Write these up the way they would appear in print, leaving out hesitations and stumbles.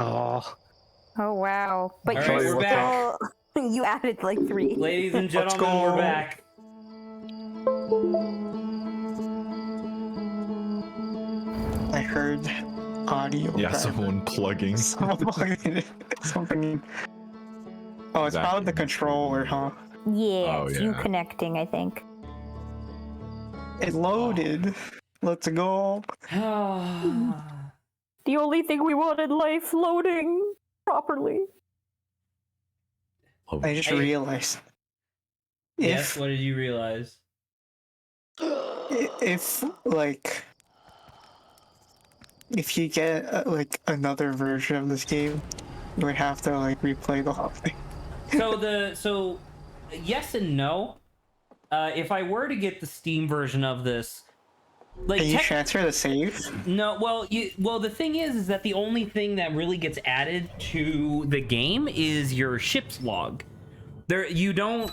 Oh, Oh wow! But All you're right, we're back. still you added like 3. Ladies and Let's gentlemen, we're go. back. I heard audio. Yeah, driver. someone plugging. Something. Oh, it's probably the controller, huh? Yeah, Oh, it's you yeah. connecting, I think. It loaded. Let's go. The only thing we want in life, loading properly. Oh, I just Hey. realized. Yes, what did you realize? If like if you get like another version of this game, you would have to like replay the whole thing. So yes and no. If I were to get the Steam version of this, like Can you transfer the save? no, well the thing is that the only thing that really gets added to the game is your ship's log. There, you don't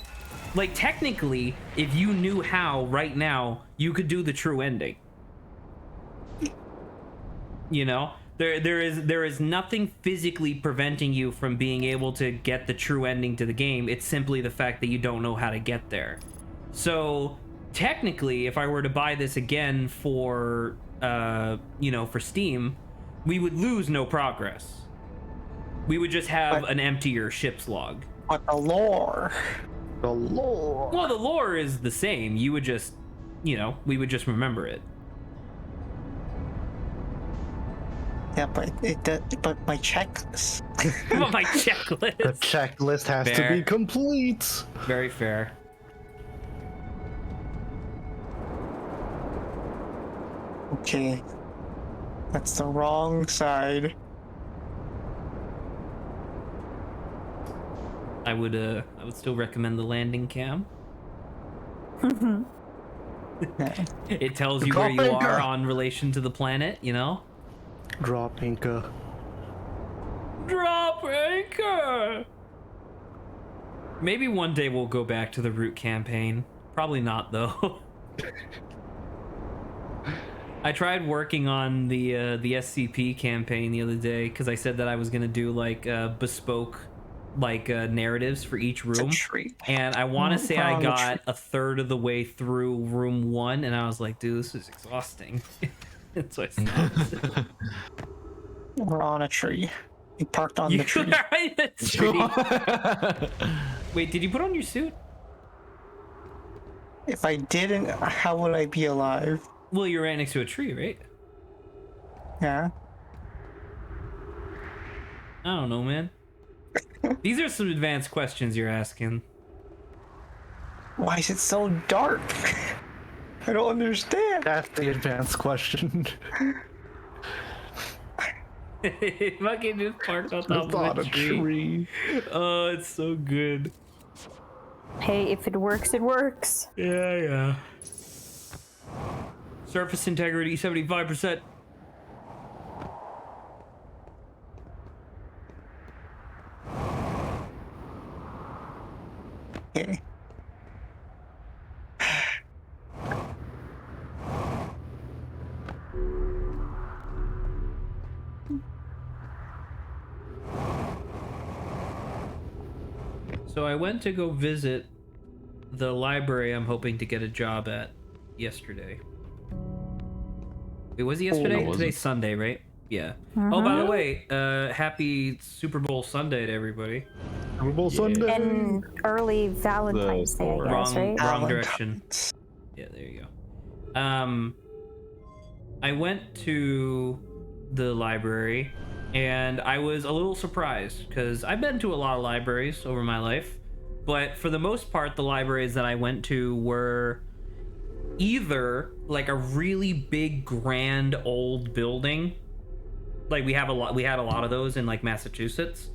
like technically. If you knew how right now, you could do the true ending. You know, there is nothing physically preventing you from being able to get the true ending to the game. It's simply the fact that you don't know how to get there. So technically, if I were to buy this again for for Steam, we would lose no progress. We would just have an emptier ship's log. But the lore. Well, the lore is the same. You would just, we would just remember it. Yeah, but but my checklist. But my checklist. the checklist has to Fair. be complete. Very fair. Okay. That's the wrong side. I would still recommend the landing cam. Yeah. It tells you where you are on relation to the planet, Drop anchor. Drop anchor! Maybe one day we'll go back to the route campaign. Probably not, though. I tried working on the SCP campaign the other day because I said that I was gonna do like bespoke narratives for each room, and I want to say I got a third of the way through room 1, and I was like, dude, this is exhausting. So I stopped. We're on a tree. We parked on the tree. Right, that's tree. Wait, did you put on your suit? If I didn't, how would I be alive? Well, you're right next to a tree, right? Yeah. I don't know, man. These are some advanced questions you're asking. Why is it so dark? I don't understand. That's the advanced question. Fucking just parked on It's top not of a a tree. tree. Oh, it's so good. Hey, if it works, it works. Yeah. Surface integrity 75%. Okay. So I went to go visit the library I'm hoping to get a job at yesterday. Wait, was it yesterday? Oh, Today's Sunday, right? Yeah. Oh, by the way, happy Super Bowl Sunday to everybody. Super Bowl Sunday. And early Valentine's Day, I guess, right? Wrong direction. Yeah, there you go. I went to the library and I was a little surprised because I've been to a lot of libraries over my life, but for the most part, the libraries that I went to were either like a really big, grand old building, like we had a lot of those in like Massachusetts,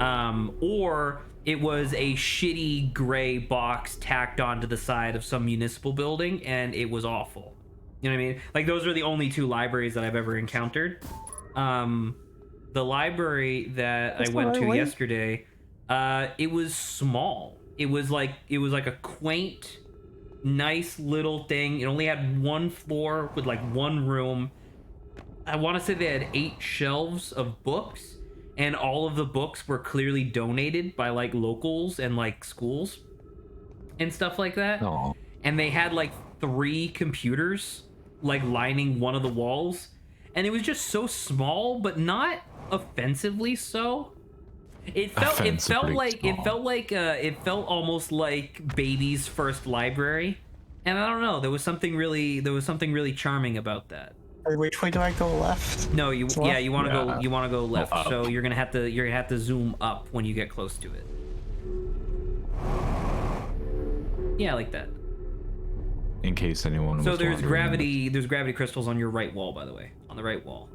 or it was a shitty gray box tacked onto the side of some municipal building, and it was awful. You know what I mean? Like those are the only two libraries that I've ever encountered. The library that I went to yesterday, it was small. It was like a quaint, nice little thing. It only had one floor with like one room. I want to say they had 8 shelves of books, and all of the books were clearly donated by like locals and like schools and stuff like that. Oh, And they had like 3 computers like lining one of the walls, and it was just so small, but not offensively so. It felt almost like baby's first library, and I don't know. There was something really charming about that. Which way do I go? Left? No, you Left? you want to go left. up. So you're gonna have to zoom up when you get close to it. Yeah, like that. in case anyone was So there's wondering. gravity crystals on your right wall, by the way, on the right wall.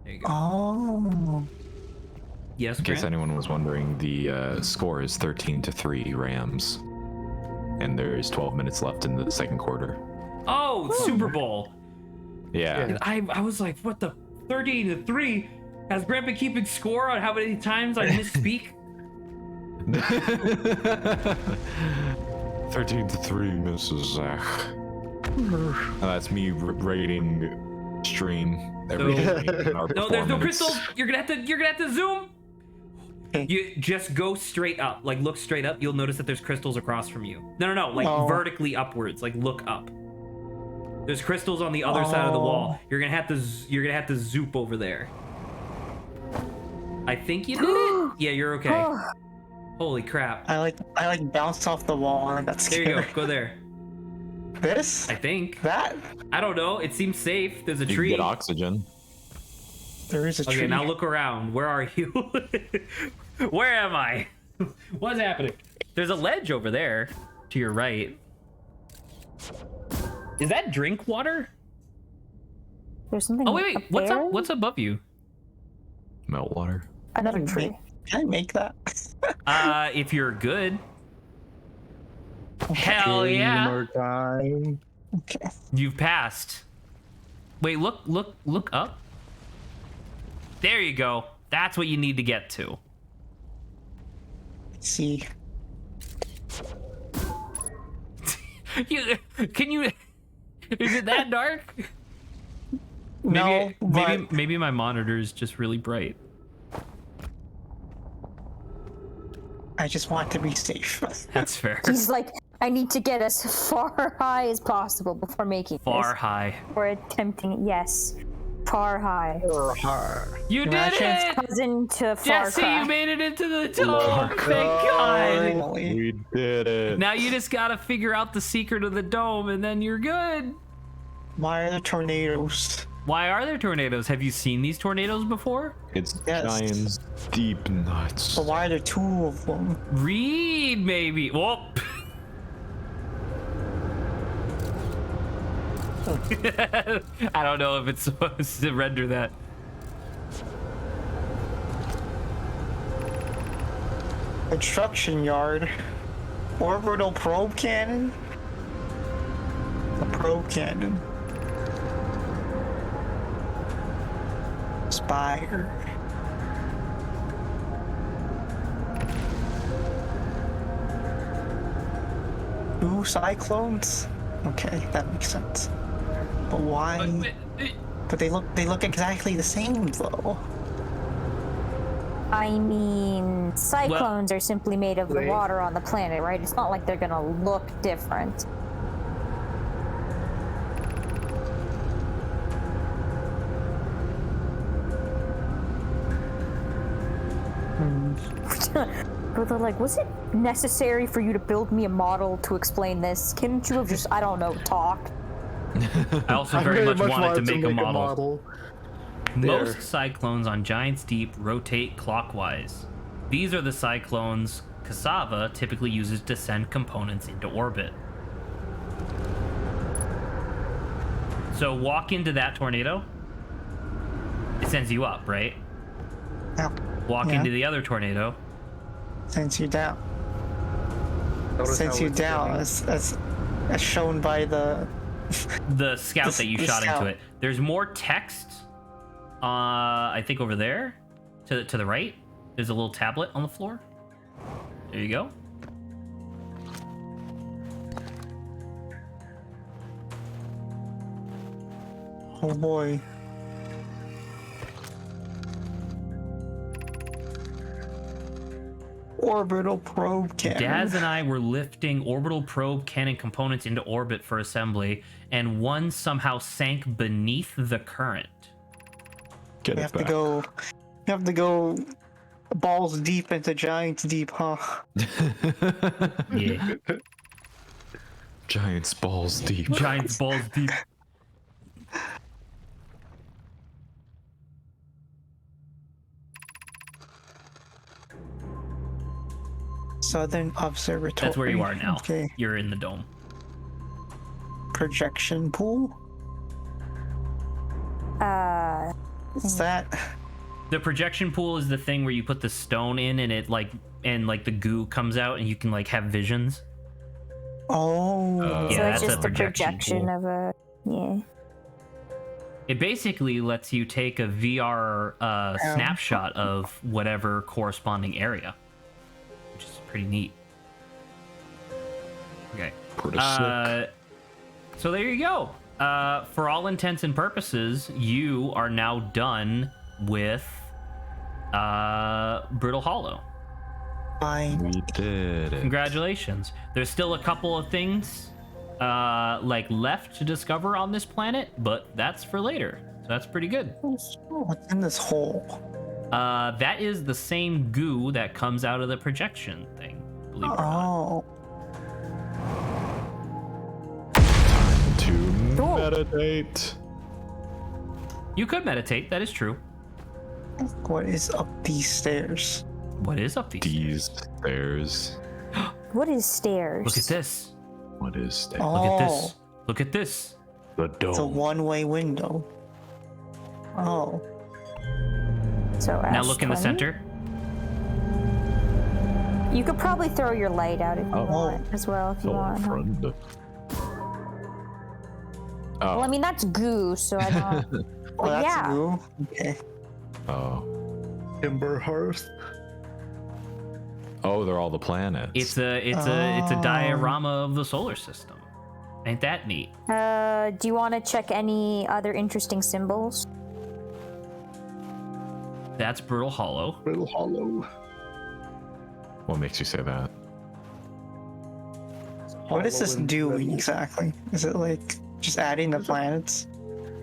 There you go. Oh. Yes, In case Grant? anyone was wondering, the score is 13-3 Rams, and there's 12 minutes left in the second quarter. Oh, Super Bowl. Yeah. And I was like, what the 13-3? Has Grant been keeping score on how many times I misspeak? 13-3, Mrs. Zach. That's me rating stream everything. in our No, there's no performance. crystals. You're gonna have to zoom. You just go straight up, like look straight up. You'll notice that there's crystals across from you. No, like Oh. vertically upwards. Like look up. There's crystals on the other side of the wall. You're gonna have to zoop over there. I think you did it. Yeah, you're okay. Holy crap! I like bounced off the wall and I got There scared. you go. Go there. This? I think. That? I don't know. It seems safe. There's a You can tree. get oxygen. There is a Okay, tree. now look around. Where are you? Where am I? What's happening? There's a ledge over there to your right. Is that drink water? There's something. Oh wait. up What's there? up? What's above you? Meltwater. Another tree. Can I make that? If you're good. Hell yeah. Gamer time. Okay. You've passed. Wait, look up. There you go. That's what you need to get to. Let's see. Can you? Is it that dark? No, but Maybe my monitor is just really bright. I just want to be safe. That's fair. He's like, I need to get as far high as possible before making Far this. high. Or attempting, yes, far high. You did Imagine- it! Cousin to Far Jesse, Cry. you made it into the top! Thank God! Finally. We did it. Now you just gotta figure out the secret of the dome, and then you're good. Why are the tornadoes? Why are there tornadoes? Have you seen these tornadoes before? It's Yes. Giants deep nuts. But why are there 2 of them? Read, maybe. Whoop. I don't know if it's supposed to render that. Construction yard. Orbital probe cannon? A probe cannon. Spire. Two cyclones? Okay, that makes sense. But why? But they look exactly the same though. I mean, cyclones are simply made of the Wait. water on the planet, right? It's not like they're gonna look different. But they're like, was it necessary for you to build me a model to explain this? Couldn't you have just, I don't know, talked? I also very much wanted to make a model. There. Most cyclones on Giants Deep rotate clockwise. These are the cyclones Cassava typically uses to send components into orbit. So walk into that tornado, it sends you up, right? Now, Walk Yeah. into the other tornado, sends you down. Notice Sends how you it's down spinning? as shown by the the scout that you The shot scout. into it. There's more text, I think over there, to the right. There's a little tablet on the floor. There you go. oh boy. Orbital probe cannon. Daz and I were lifting orbital probe cannon components into orbit for assembly, and one somehow sank beneath the current. Get You it have back. to go. You have to go balls deep into Giants deep, huh? Yeah. Giants balls deep. Giants balls deep. Southern Observatory. That's where you are now. Okay. You're in the dome. Projection pool. What's that? The projection pool is the thing where you put the stone in and it like the goo comes out and you can like have visions. Oh. Yeah, so it's that's just a the projection projection pool. of a yeah. It basically lets you take a VR snapshot of whatever corresponding area, which is pretty neat. Okay. Pretty sick. So there you go. For all intents and purposes, you are now done with Brittle Hollow. Fine. We did it. Congratulations. There's still a couple of things like left to discover on this planet, but that's for later. So that's pretty good. What's in this hole? That is the same goo that comes out of the projection thing. Believe it or not. Oh. To Cool. meditate. You could meditate. That is true. What is up these stairs? What is up these? These stairs. What is stairs? Look at this. What is stairs? Oh. Look at this. Look at this. The dome. It's a one-way window. Oh. So Now look in the S20? center. You could probably throw your light out if you Oh. want as well if you want. huh? front. Well, I mean that's goo, so I don't. Oh, that's yeah. new. Okay. Oh. Timber hearth. Oh, they're all the planets. It's a diorama of the solar system. Ain't that neat? Do you want to check any other interesting symbols? That's Brittle Hollow. Little hollow. What makes you say that? What is this Hollow and doing little. exactly? Is it like just adding the planets?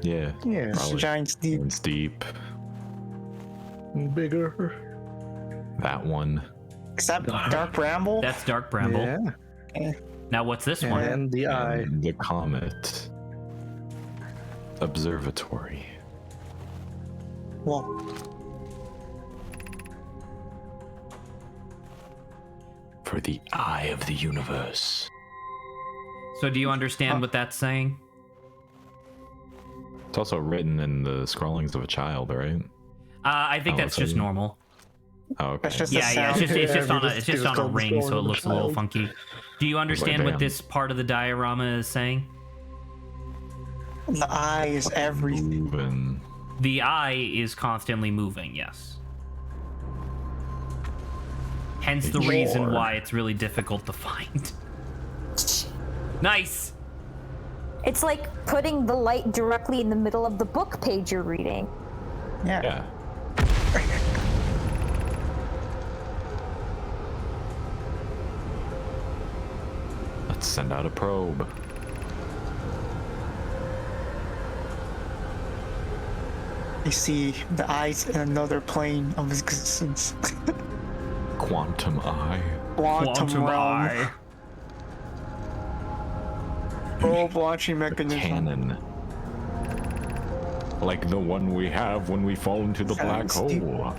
Yeah. Yeah. Probably. Giants deep. It's deep. Bigger. That one. Is that Dark Bramble? That's Dark Bramble. Yeah. Okay. Now what's this one? And the eye. And the comet. Observatory. Well, For the eye of the universe. So do you understand what that's saying? It's also written in the scrawlings of a child, right? I think Oh, that's so just you- normal. Oh, okay. That's just a Yeah, it's sound. just on a ring, so it looks a little child. funky. Do you understand what damn. this part of the diorama is saying? the eye is everything. Moving. The eye is constantly moving, yes. Hence the reason Sure. why it's really difficult to find. Nice! It's like putting the light directly in the middle of the book page you're reading. Yeah. Yeah. Let's send out a probe. You see the eyes in another plane of existence. Quantum eye. Quantum realm. eye. Probe launching mechanism. Cannon. Like the one we have when we fall into the black Sounds deep. hole.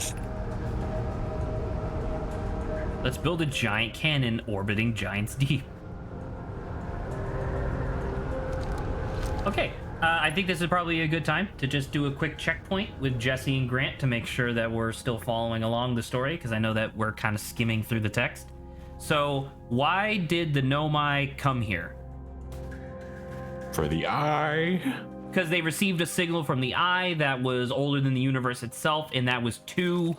Let's build a giant cannon orbiting giants deep. Okay, I think this is probably a good time to just do a quick checkpoint with Jesse and Grant to make sure that we're still following along the story, because I know that we're kind of skimming through the text. So, why did the Nomai come here? For the eye. Because they received a signal from the eye that was older than the universe itself, and that was too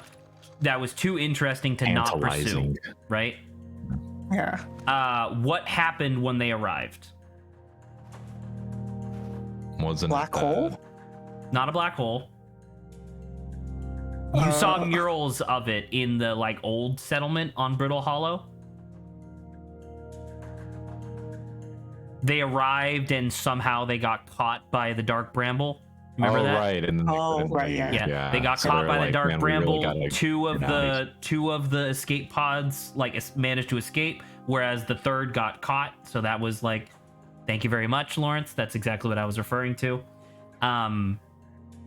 interesting to not pursue, Tantalizing. right? Yeah. What happened when they arrived? Wasn't Black it hole? Not a black hole. You saw murals of it in the like old settlement on Brittle Hollow. They arrived and somehow they got caught by the dark bramble. Remember that? Right. And then right, yeah. Yeah, they got So caught they're by the like, dark "Man, we really bramble. gotta two of get out the escape pods managed to escape, whereas the third got caught. So that was like, thank you very much, Lawrence. That's exactly what I was referring to.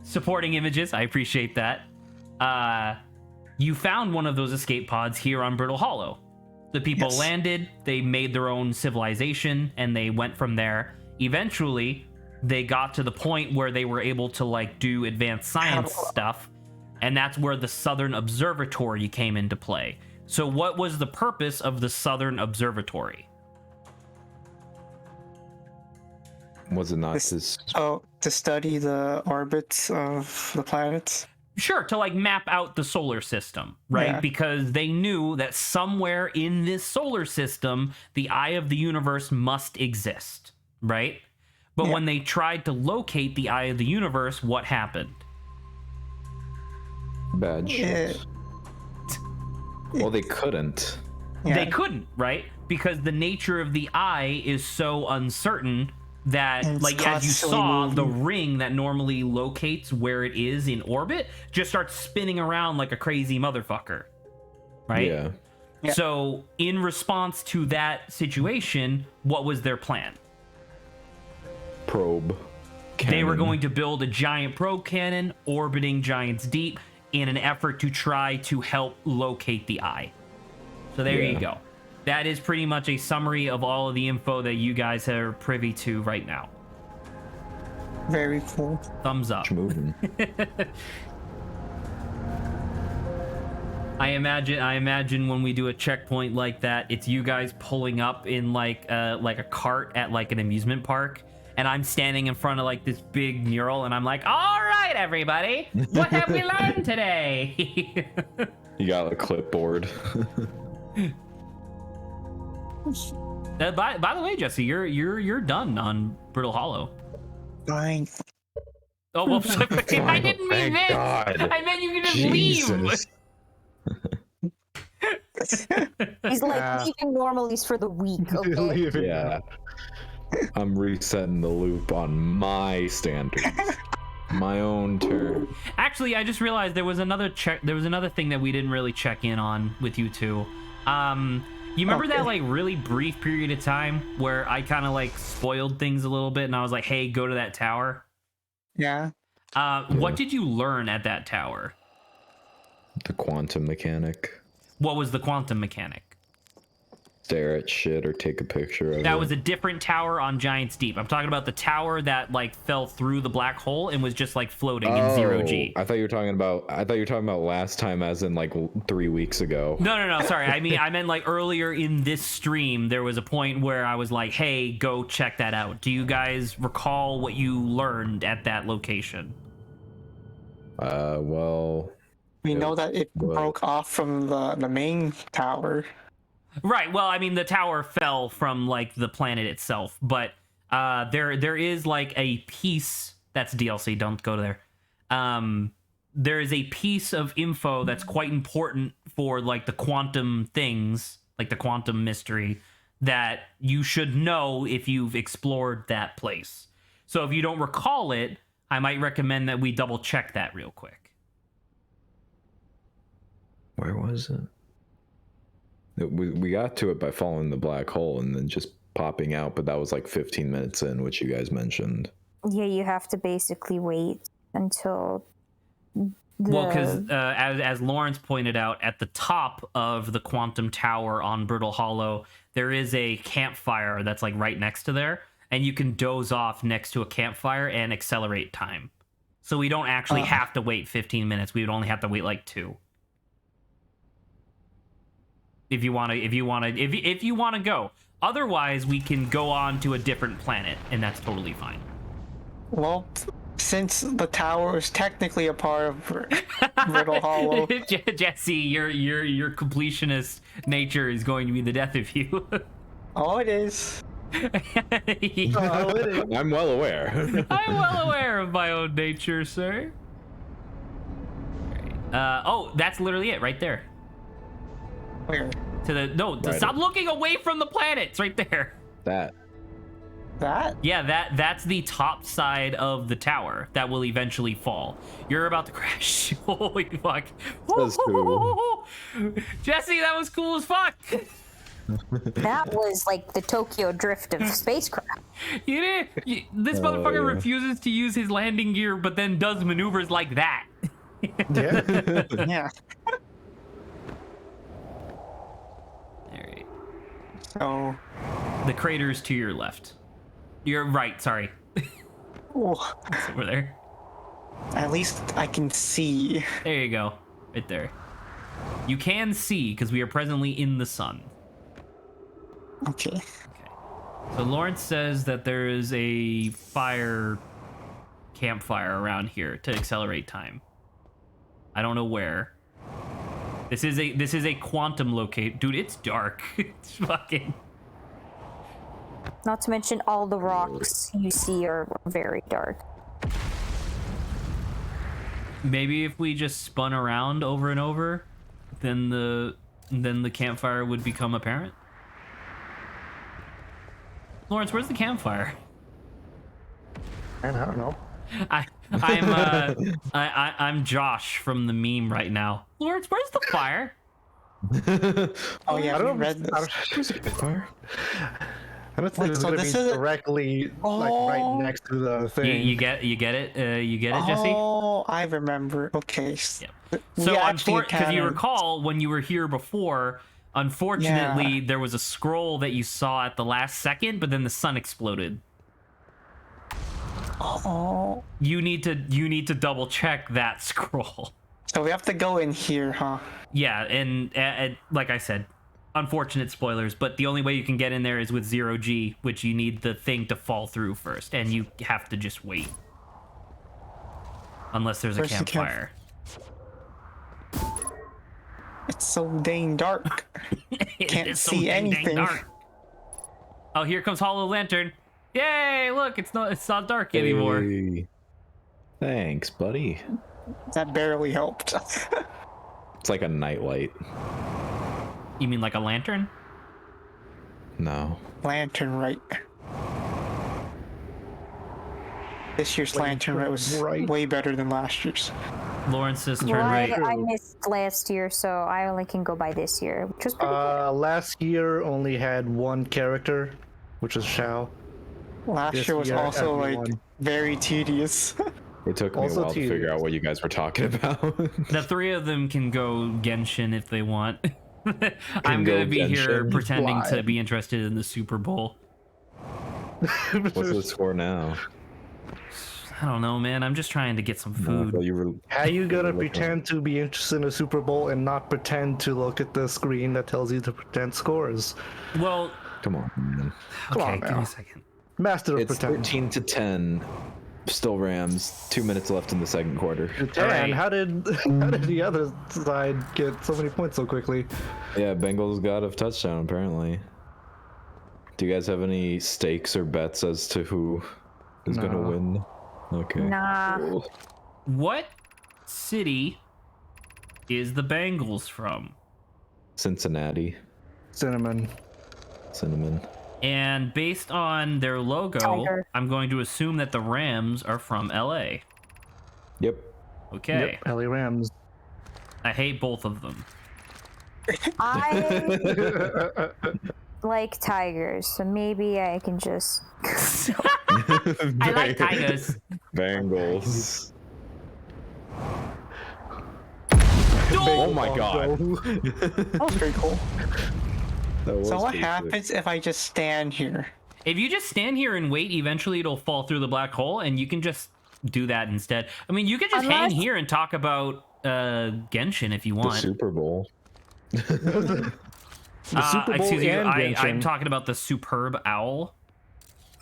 Supporting images, I appreciate that. You found one of those escape pods here on Brittle Hollow. The people landed, they made their own civilization, and they went from there. Eventually, they got to the point where they were able to like do advanced science stuff, and that's where the Southern Observatory came into play. So what was the purpose of the Southern Observatory? Was it not this? Oh, to study the orbits of the planets. Sure, to like map out the solar system, right? Yeah. Because they knew that somewhere in this solar system, the eye of the universe must exist, right? But when they tried to locate the eye of the universe, what happened? Bad shit. Well, they couldn't. Yeah. They couldn't, right? Because the nature of the eye is so uncertain that, And it's like, as you constantly saw, the moving. ring that normally locates where it is in orbit just starts spinning around like a crazy motherfucker, right? Yeah. Yeah. So, in response to that situation, what was their plan? Probe. They were Cannon. going to build a giant probe cannon orbiting Giants Deep in an effort to try to help locate the eye. So there you Yeah. go. That is pretty much a summary of all of the info that you guys are privy to right now. Very cool. Thumbs up. moving. I imagine when we do a checkpoint like that, it's you guys pulling up in like a cart at like an amusement park, and I'm standing in front of like this big mural, and I'm like, "All right, everybody, what have we learned today?" You got a clipboard. By the way, Jesse, you're done on Brittle Hollow. Fine. Oh, well, I didn't mean Thank this. God. I meant you can just leave. Jesus. He's like leaving normalies for the week. Okay? Yeah. I'm resetting the loop on my standards. My own turn. Actually, I just realized there was another thing that we didn't really check in on with you two. You remember that like really brief period of time where I kind of like spoiled things a little bit, and I was like, "Hey, go to that tower." Yeah. What did you learn at that tower? The quantum mechanic. What was the quantum mechanic? Stare at shit or take a picture of it. That was a different tower on Giants Deep. I'm talking about the tower that like fell through the black hole and was just like floating in zero G. I thought you were talking about last time, as in like 3 weeks ago. No. Sorry. I meant like earlier in this stream, there was a point where I was like, "Hey, go check that out." Do you guys recall what you learned at that location? Well, We know that it What? broke off from the main tower. Right. Well, I mean, the tower fell from like the planet itself, but there is like a piece that's DLC. Don't go there. There is a piece of info that's quite important for like the quantum things, like the quantum mystery, that you should know if you've explored that place. So if you don't recall it, I might recommend that we double check that real quick. where was it? We got to it by following the black hole and then just popping out, but that was like 15 minutes in, which you guys mentioned. Yeah, you have to basically wait until. Well, because as Lawrence pointed out, at the top of the quantum tower on Brittle Hollow, there is a campfire that's like right next to there, and you can doze off next to a campfire and accelerate time. So we don't actually have to wait 15 minutes. We would only have to wait like 2. If you want to go. Otherwise, we can go on to a different planet, and that's totally fine. Well, since the tower is technically a part of Brittle Hollow. Jesse, your completionist nature is going to be the death of you. Oh, it is. I'm well aware. I'm well aware of my own nature, sir. Oh, that's literally it right there. Where? Stop looking away from the planet. It's right there. That. That? Yeah, that's the top side of the tower that will eventually fall. You're about to crash. Holy fuck. Says who? Jesse, that was cool as fuck. That was like the Tokyo drift of spacecraft. This motherfucker refuses to use his landing gear, but then does maneuvers like that. Yeah. Yeah. Alright. So. The crater's to your left. You're right, sorry. Oh, It's over there. at least I can see. There you go. Right there. You can see, because we are presently in the sun. Okay. So Lawrence says that there is a campfire around here to accelerate time. I don't know where. This is a quantum locate. Dude, it's dark. It's fucking... Not to mention all the rocks you see are very dark. Maybe if we just spun around over and over, then the campfire would become apparent. Lawrence, where's the campfire? Man, I don't know. I'm Josh from the meme right now. Lawrence, where's the fire? Oh yeah, I we don't read this. I don't think it's So gonna this be is directly like right next to the thing. You get it, Jesse? Oh, I remember. Okay. Yep. We So actually because you kinda- recall when you were here before, unfortunately there was a scroll that you saw at the last second, but then the sun exploded. Oh. You need to double check that scroll. So we have to go in here, huh? Yeah, and like I said, unfortunate spoilers, but the only way you can get in there is with 0G, which you need the thing to fall through first, and you have to just wait. Unless there's a Where's the campfire. It's so dang dark. Can't It's so see dang anything. dark. Oh, here comes Hollow Lantern. Yay, look, it's not dark anymore. Hey. Thanks, buddy. That barely helped. It's like a nightlight. You mean like a lantern? No. Lantern right. This year's lantern right was way better than last year's. Lawrence says turn Well, right. I missed last year, so I only can go by this year, which was pretty good. Last year only had one character, which was Shao. Last This year was year, also like everyone. very tedious. It took me a Also while to figure out what you guys were talking about. The three of them can go Genshin if they want. I'm go gonna be here Genshin? pretending to Why? be interested in the Super Bowl. What's the score now? I don't know, man. I'm just trying to get some I food. thought you were... How you gonna pretend to be interested in a Super Bowl and not pretend to look at the screen that tells you the pretend scores? Well, Come on, man. okay, on give me now. a second. Master of It's pretend. 13-10. Still Rams. 2 minutes left in the second quarter. Dan, Alright. how did the other side get so many points so quickly? Yeah, Bengals got a touchdown apparently. Do you guys have any stakes or bets as to who is gonna No. win? Okay. Nah. Cool. What city is the Bengals from? Cincinnati. Cinnamon. Cinnamon. And based on their logo, Tiger. I'm going to assume that the Rams are from LA. Yep. Okay. Yep, LA Rams. I hate both of them. I like tigers, so maybe I can just. I like tigers. Bengals. Oh my God. That was pretty cool. That was So what pretty sick. happens if I just stand here? If you just stand here and wait, eventually it'll fall through the black hole, and you can just do that instead. I mean, you could just hang Unless- here and talk about Genshin if you The want. Super Bowl. The Super Bowl Excuse you, and I'm Genshin. talking about the superb owl.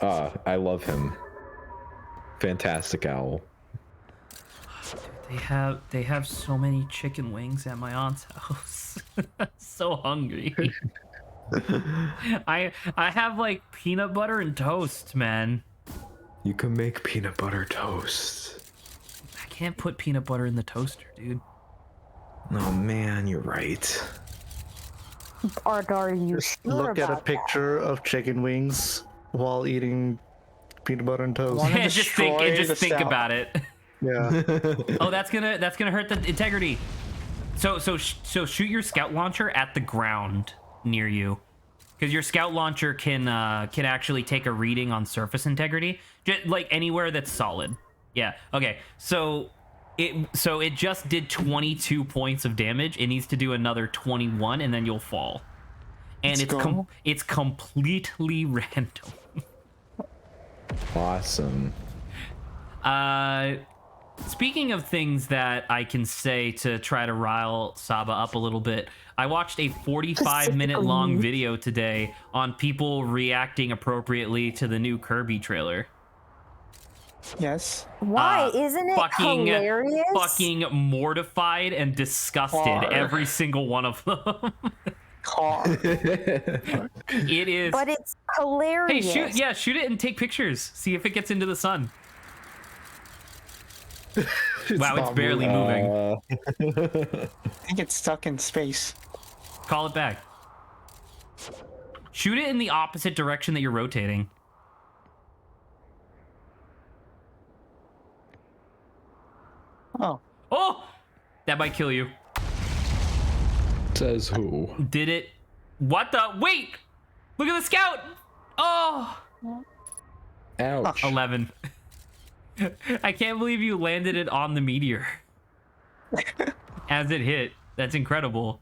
I love him. Fantastic owl. They have so many chicken wings at my aunt's house. So hungry. I have like peanut butter and toast, man. You can make peanut butter toast. I can't put peanut butter in the toaster, dude. Oh man, you're right. Are you sure Look at a about picture of chicken wings while eating peanut butter and toast. Wanna And just think, destroy the think cell. about it. Yeah. Oh, that's gonna hurt the integrity. So shoot your scout launcher at the ground near you, because your scout launcher can actually take a reading on surface integrity, just like anywhere that's solid. Yeah. Okay. So it just did 22 points of damage. It needs to do another 21, and then you'll fall. And Let's go. it's completely random. Awesome. Speaking of things that I can say to try to rile Saba up a little bit, I watched a 45-minute long video today on people reacting appropriately to the new Kirby trailer. Yes. Why? Isn't it hilarious? Fucking mortified and disgusted, Car. every single one of them. Car. It is. But it's Hey, hilarious. shoot it and take pictures. See if it gets into the sun. Wow, it's not barely moving. I think it's stuck in space. Call it back. Shoot it in the opposite direction that you're rotating. Oh. Oh! That might kill you. Says who? Did it? What the? Wait! Look at the scout! Oh! Ouch. 11. I can't believe you landed it on the meteor. As it hit. That's incredible.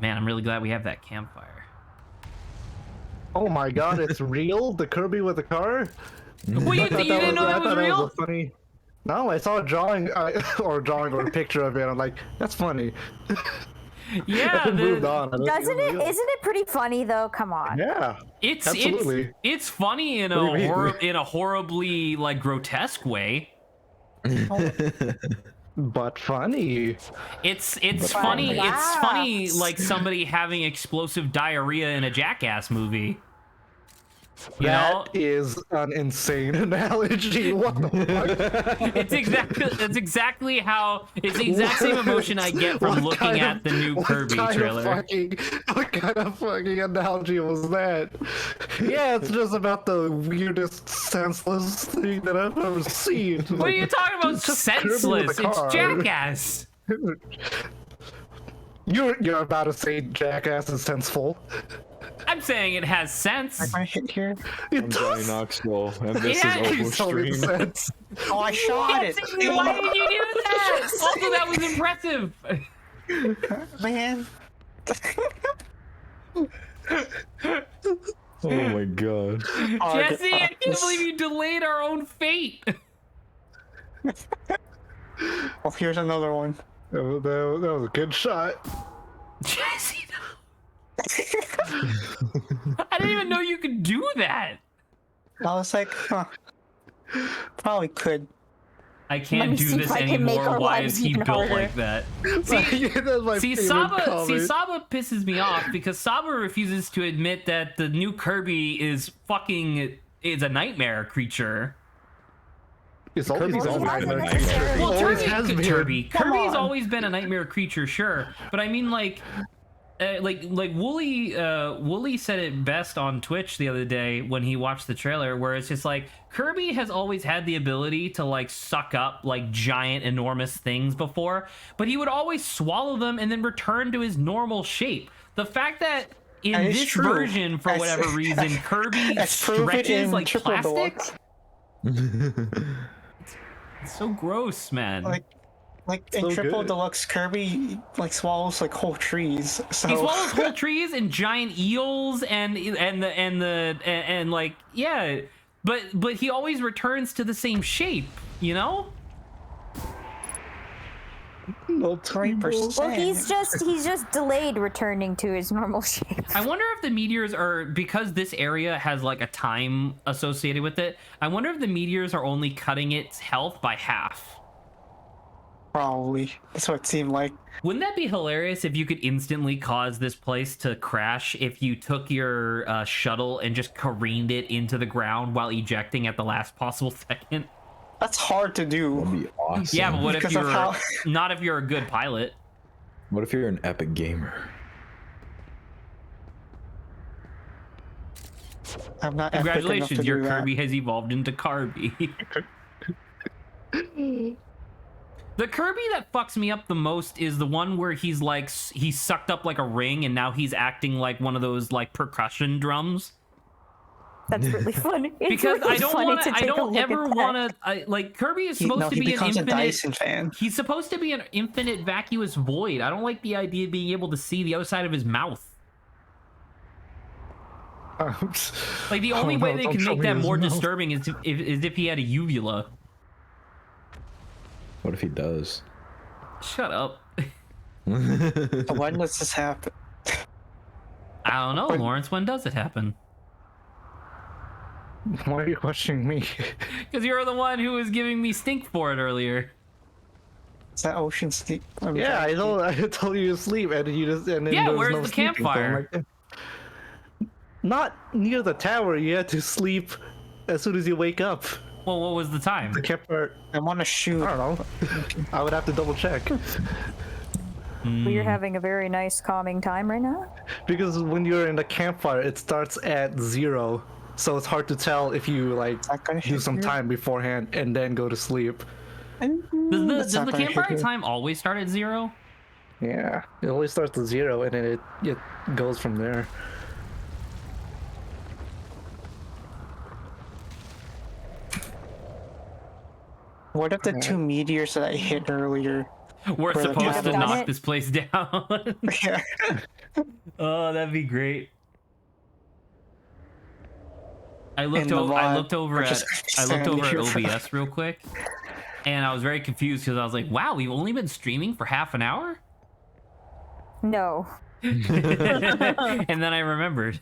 Man, I'm really glad we have that campfire. Oh my god, it's real? The Kirby with the car? Well, you didn't know that was real? a funny... No, I saw a drawing, or a picture of it. I'm like, that's funny. Yeah, Moved on. I don't think Doesn't was it? real. Isn't it pretty funny though? Come on. Yeah. it's Absolutely. it's funny in What do you mean? in a horribly like grotesque way. But funny. It's But funny. wow. It's funny like somebody having explosive diarrhea in a Jackass movie. You know, That is an insane analogy. What the fuck? it's exactly how it's the exact same emotion I get from looking at the new Kirby trailer. What kind of fucking analogy was that? Yeah, it's just about the weirdest, senseless thing that I've ever seen. What are you talking about? Just Kirby with Senseless. a It's car. Jackass. You're about to say Jackass is senseful. I'm saying it has sense. Am I hit here? It I'm Johnny does. Knoxville, and this Yeah, is Makes total Overstream. sense. Oh, I shot it. Why did you do that? Also, that was impressive. Man. Oh my god. Jesse, I can't believe you delayed our own fate. Oh, here's another one. That was a good shot. Jesse, no. I didn't even know you could do that. I was like, huh. Probably could. I Let can't me do see this if I can make anymore. our Why lives is he even built harder. like that? That's my See, favorite comment. Saba pisses me off because Saba refuses to admit that the new Kirby is a nightmare creature. It's always Kirby's been always a been a nightmare. nightmare. Well, Always has been. Kirby's on. always been a nightmare creature, sure. But I mean, like Wooly said it best on Twitch the other day when he watched the trailer, where it's just like Kirby has always had the ability to like suck up like giant, enormous things before, but he would always swallow them and then return to his normal shape. The fact that in That is this true. version, for That's- whatever reason, Kirby That's proven stretches in like Triple plastic. Deluxe. It's so gross, man. Like in So Triple good. Deluxe, Kirby like swallows like whole trees. So He swallows whole trees and giant eels and like yeah, but he always returns to the same shape, you know? No 3%. Well, he's just delayed returning to his normal shape. I wonder if the meteors are, because this area has like a time associated with it, I wonder if the meteors are only cutting its health by half. Probably. That's what it seemed like. Wouldn't that be hilarious if you could instantly cause this place to crash if you took your shuttle and just careened it into the ground while ejecting at the last possible second? That's hard to do. That'd be awesome. Yeah, but what if Because of you're how- not if you're a good pilot? What if you're an epic gamer? I'm not epic enough to Congratulations, do your that. Kirby has evolved into Carby. The Kirby that fucks me up the most is the one where he's like he's sucked up like a ring and now he's acting like one of those like percussion drums. That's really funny. It's Because really I don't funny want to to. I take a don't look ever at that. want to. Like Kirby is supposed to he be an becomes a infinite. Dyson fan. He's supposed to be an infinite vacuous void. I don't like the idea of being able to see the other side of his mouth. Like the only way they can make that more disturbing is if he had a uvula. What if he does? Shut up. When does this happen? I don't know, Lawrence. When does it happen? Why are you questioning me? Because you're the one who was giving me stink for it earlier. Is that ocean steep? Yeah, I told you to sleep, and you just and then Yeah, there was where's no the sleeping, so I'm campfire? like, not near the tower. You had to sleep as soon as you wake up. Well, what was the time? The campfire. I want to shoot. I don't know. I would have to double check. Well, you're having a very nice calming time right now. Because when you're in the campfire, it starts at 0. So it's hard to tell if you like not gonna do hit some you. time beforehand and then go to sleep. Does not the gonna hit campfire you. time always start at 0? Yeah, it always starts at 0 and then it goes from there. What if the two meteors that I hit earlier? We're For the supposed to campfire. knock this place down. Yeah. Oh, that'd be great. I looked In the over. I mod, looked over we're at. just I looked over at standing here OBS real quick, and I was very confused because I was like, "Wow, we've only been streaming for half an hour." No. And then I remembered.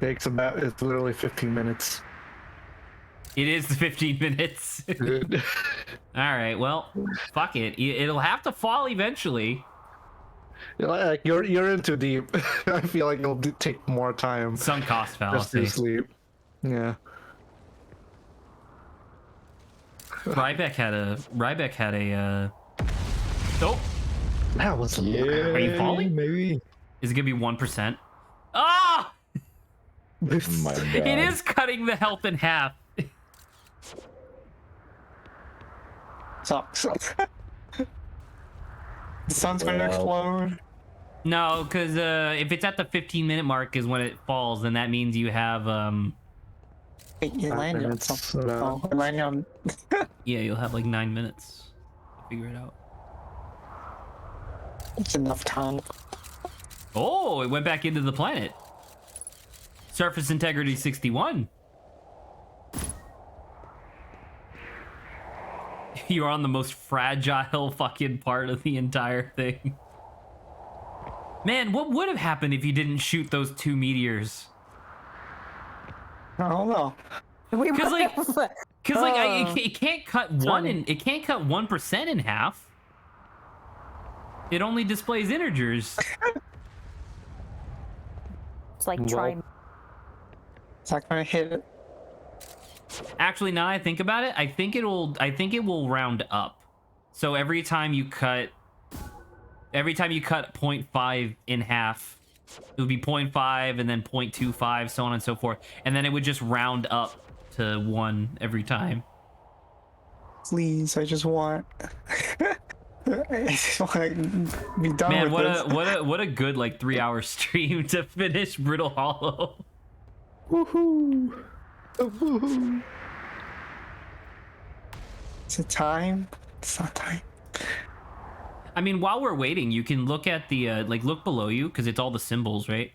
It's literally 15 minutes. It is the 15 minutes. Dude. All right. Well, fuck it. It'll have to fall eventually. Like you're in too deep. I feel like it'll take more time Sunk cost just to fallacy. sleep. Yeah. Ryback had a. Oh, That was Are you falling? Maybe. is it gonna be 1%? Ah! Oh my god. It is cutting the health in half. Sucks. The sun's gonna Well. explode. No, because if it's at the 15-minute mark is when it falls, then that means you have Wait, you landed on minutes, something. about- Oh, you landed on. yeah, you'll have like 9 minutes to figure it out. It's enough time. Oh, it went back into the planet. Surface integrity 61. You're on the most fragile fucking part of the entire thing. Man, what would have happened if you didn't shoot those 2 meteors? I don't know. We Because like, Oh. it can't cut it can't cut 1% in half. It only displays integers. It's like trying. It's not gonna hit it. Actually, now I think about it, I think it will round up. So every time you cut 0.5 in half, it would be 0.5 and then 0.25, so on and so forth. And then it would just round up to 1 every time. Please, I just want. I just want to be done Man, with this. what a good like 3-hour stream to finish Brittle Hollow. Woohoo! Woohoo! Is it time? It's not time. I mean, while we're waiting, you can look at the look below you because it's all the symbols, right?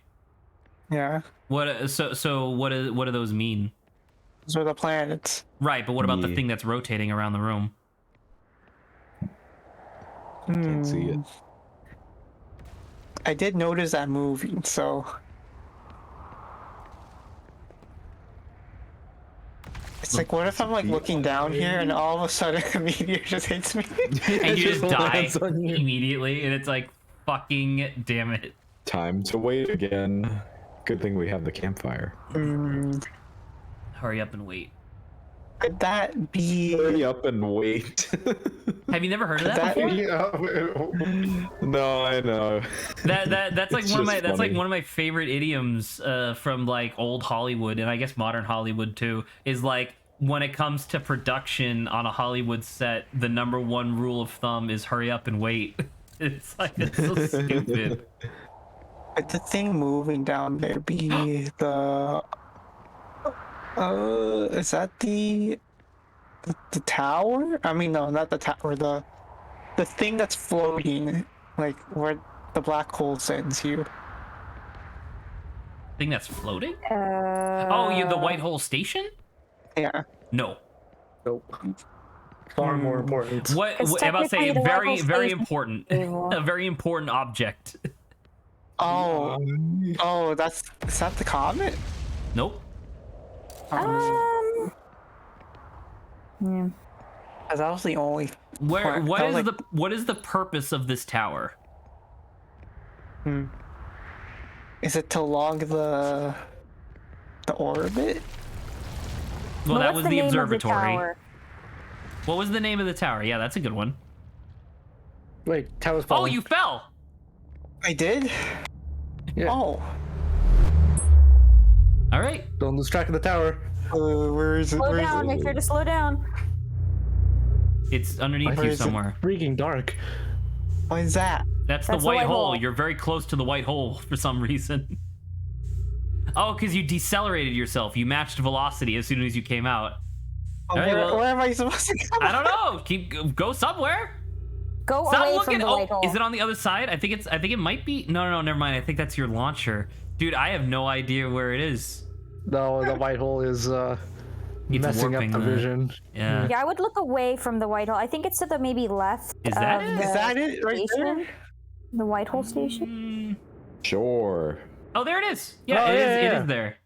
Yeah. What what do those mean? Those are the planets. Right, but what about the Yeah. thing that's rotating around the room? Can't see it. I did notice that moving, so. It's like, what if I'm like looking down here and all of a sudden a meteor just hits me? And you just die lands on you. immediately, and it's like, fucking damn it. Time to wait again. Good thing we have the campfire. hurry up and wait. Could that be? Hurry up and wait. Have you never heard of that That- before? No, I know. That's like It's one of my just that's like funny. one of my favorite idioms from like old Hollywood and I guess modern Hollywood too. Is like when it comes to production on a Hollywood set, the number one rule of thumb is hurry up and wait. It's like it's so stupid. Could the thing moving down there be the? Is that the tower? I mean, no, not the tower. The thing that's floating, like where the black hole sends you. Thing that's floating? Uh, Oh, you the White Hole Station? Yeah. No. Nope. Far more important. What Because I'm about to say? technically the White Very Hole very Station- important. Evil. A very important object. Oh. Oh, is that the comet? Nope. Yeah. That was the only. Where Correct. what I is was the what is the purpose of this tower? Is it to log the orbit? Well, that what's was the the name of the observatory. tower? What was the name of the tower? Yeah, that's a good one. Wait, tower's Oh, falling. you fell. I did. Yeah. Oh. All right. Don't lose track of the tower. Where is it? Slow Where is down. it? Make sure to slow down. It's underneath Where you is it? somewhere. Freaking dark. What is that? That's the white hole. You're very close to the white hole for some reason. Oh, because you decelerated yourself. You matched velocity as soon as you came out. Oh, All right, well- where am I supposed to go? I don't know. Go somewhere. Go Stop away looking. from the Oh, white hole. is it on the other side? I think it might be. No, never mind. I think that's your launcher. Dude, I have no idea where it is. No, the white hole is messing up warping the the- vision. Yeah. Yeah, I would look away from the white hole. I think it's to the maybe left. Is that of it? the Is that it right there? station. The white hole station. Sure. Oh, there it is. Yeah, Oh, it is. yeah, It yeah. is there.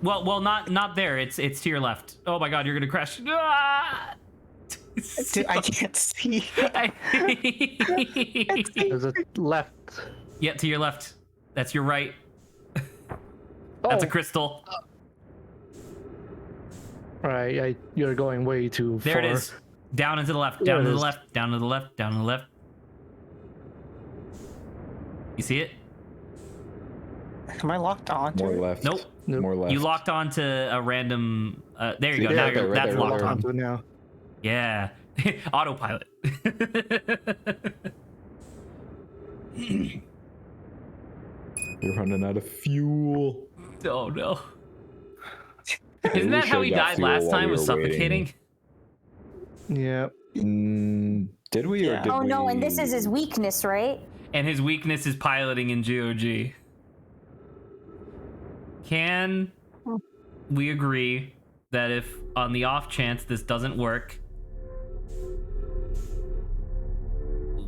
Well, not there. It's to your left. Oh my God, you're gonna crash. Ah! Dude, I can't see. There's a left. Yeah, to your left. That's your right. Oh, That's a crystal. right. You're going way too There far. it is. Down and to the left. There Down it to the is. left. Down to the left. Down to the left. You see it? Am I locked onto More it? left. Nope. Nope. More left. You locked onto a random. There you See go. there? Now Right you're, there, right that's there, locked right on. Onto it now. Yeah. Autopilot. You're running out of fuel. Oh no. Maybe Isn't we that how should've he got died fuel last while time? we Was were waiting. suffocating? Yeah. Did we? Or Yeah. did Oh no, we... and this is his weakness, right? And his weakness is piloting in GOG. Can we agree that if on the off chance this doesn't work,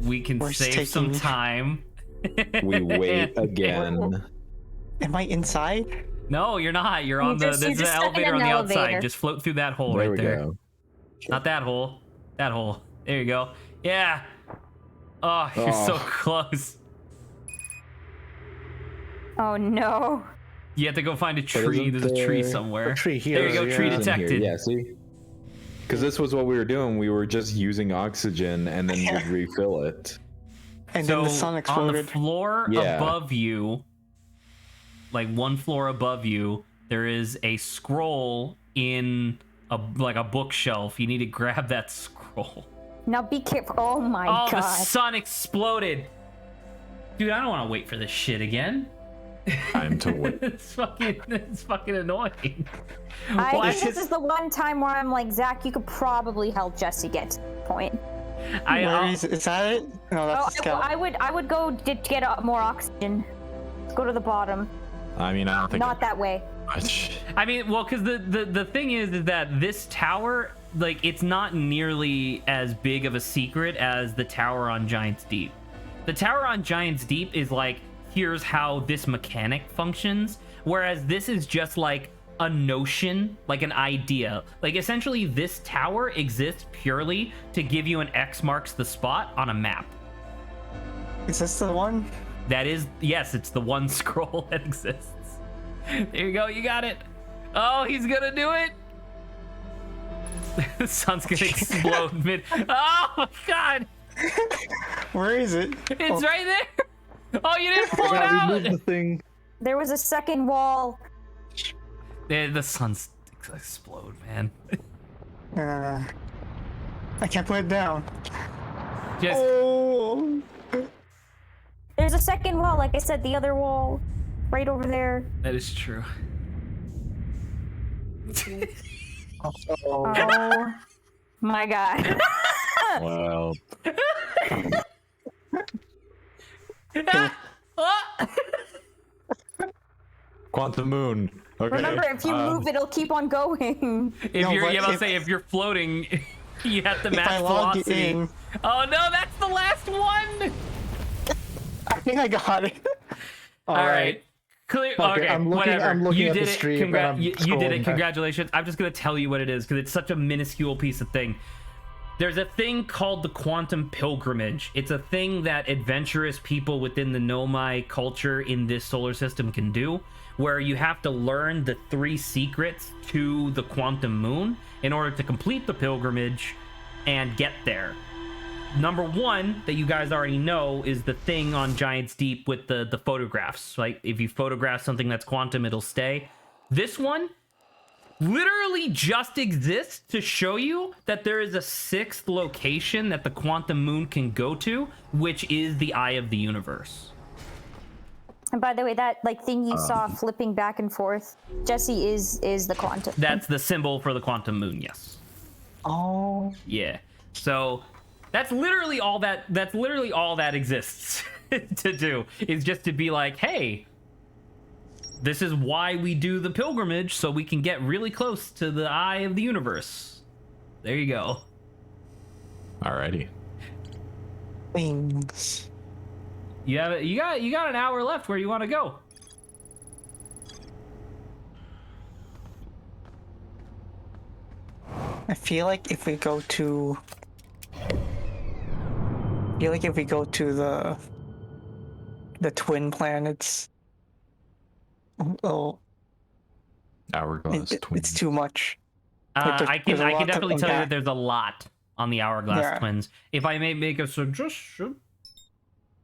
we can We're save some taking- time? We wait again. Am I inside? No, you're not. You're You on the just- there's you're an just stuck in elevator on an the outside. elevator. Just float through that hole There right we there. go. Not that hole. That hole. There you go. Yeah. Oh, you're so Oh. close. Oh no. You have to go find a But tree. isn't There's a tree there- somewhere. A tree here, There you go. yeah. Tree It's In here, detected. yeah, see? Because this was what we were doing. We were just using oxygen and then we'd refill it. And So then the sun on the exploded. floor Yeah. above you, like one floor above you, there is a scroll in a bookshelf. You need to grab that scroll. Now be careful. Oh my Oh, the god. sun exploded. Dude, I don't want to wait for this shit again. Time to wait. it's fucking annoying. I Why think this is- is the one time where I'm like, Zach, you could probably help Jesse get to the point. Where is that it? No, that's the scout. I would go get more oxygen. Let's go to the bottom. I mean, I don't think Not that way. I mean, well, because the thing is that this tower, like, it's not nearly as big of a secret as the tower on Giant's Deep. The tower on Giant's Deep is like, here's how this mechanic functions, whereas this is just like a notion, like an idea. Like, essentially, this tower exists purely to give you an X marks the spot on a map. Is this the one? That is, yes, it's the one scroll that exists. There you go, you got it. Oh, he's gonna do it. The sun's gonna explode mid. Oh my god! Where is it? It's right there. Oh, you didn't pull it gotta out. remove the thing. There was a second wall. The sun's explode, man. I can't put it down. Just Oh. There's a second wall, like I said, the other wall. Right over there. that is true. Oh my god. Wow. Quantum moon. Okay. Remember, if you move, it'll keep on going. If No, you're, but yeah, I'll if- say if you're floating, you have to If I match log velocity. in, Oh no, that's the last one. I think I got it. All right. Clear. Okay, I'm looking- whatever. I'm looking you at did the it. stream, and I'm You did scrolling it. back. Congratulations. I'm just gonna tell you what it is because it's such a minuscule piece of thing. There's a thing called the quantum pilgrimage. It's a thing that adventurous people within the Nomai culture in this solar system can do, where you have to learn the 3 secrets to the quantum moon in order to complete the pilgrimage and get there. Number 1 that you guys already know is the thing on Giant's Deep with the photographs. Like if you photograph something that's quantum, it'll stay. This one literally just exists to show you that there is a 6th location that the quantum moon can go to, which is the eye of the universe. And by the way, that like thing you saw flipping back and forth, Jesse is the quantum. That's the symbol for the quantum moon, yes. Oh. Yeah. So that's literally all that exists to do, is just to be like, hey, this is why we do the pilgrimage, so we can get really close to the eye of the universe. There you go. Alrighty. Things. You got an hour left. Where you want to go? I feel like if we go to the twin planets, oh, Hourglass twins. it's too much. Like, I there's a can lot to definitely tell you that unpack. there's a lot on the Hourglass Yeah. Twins. If I may make a suggestion,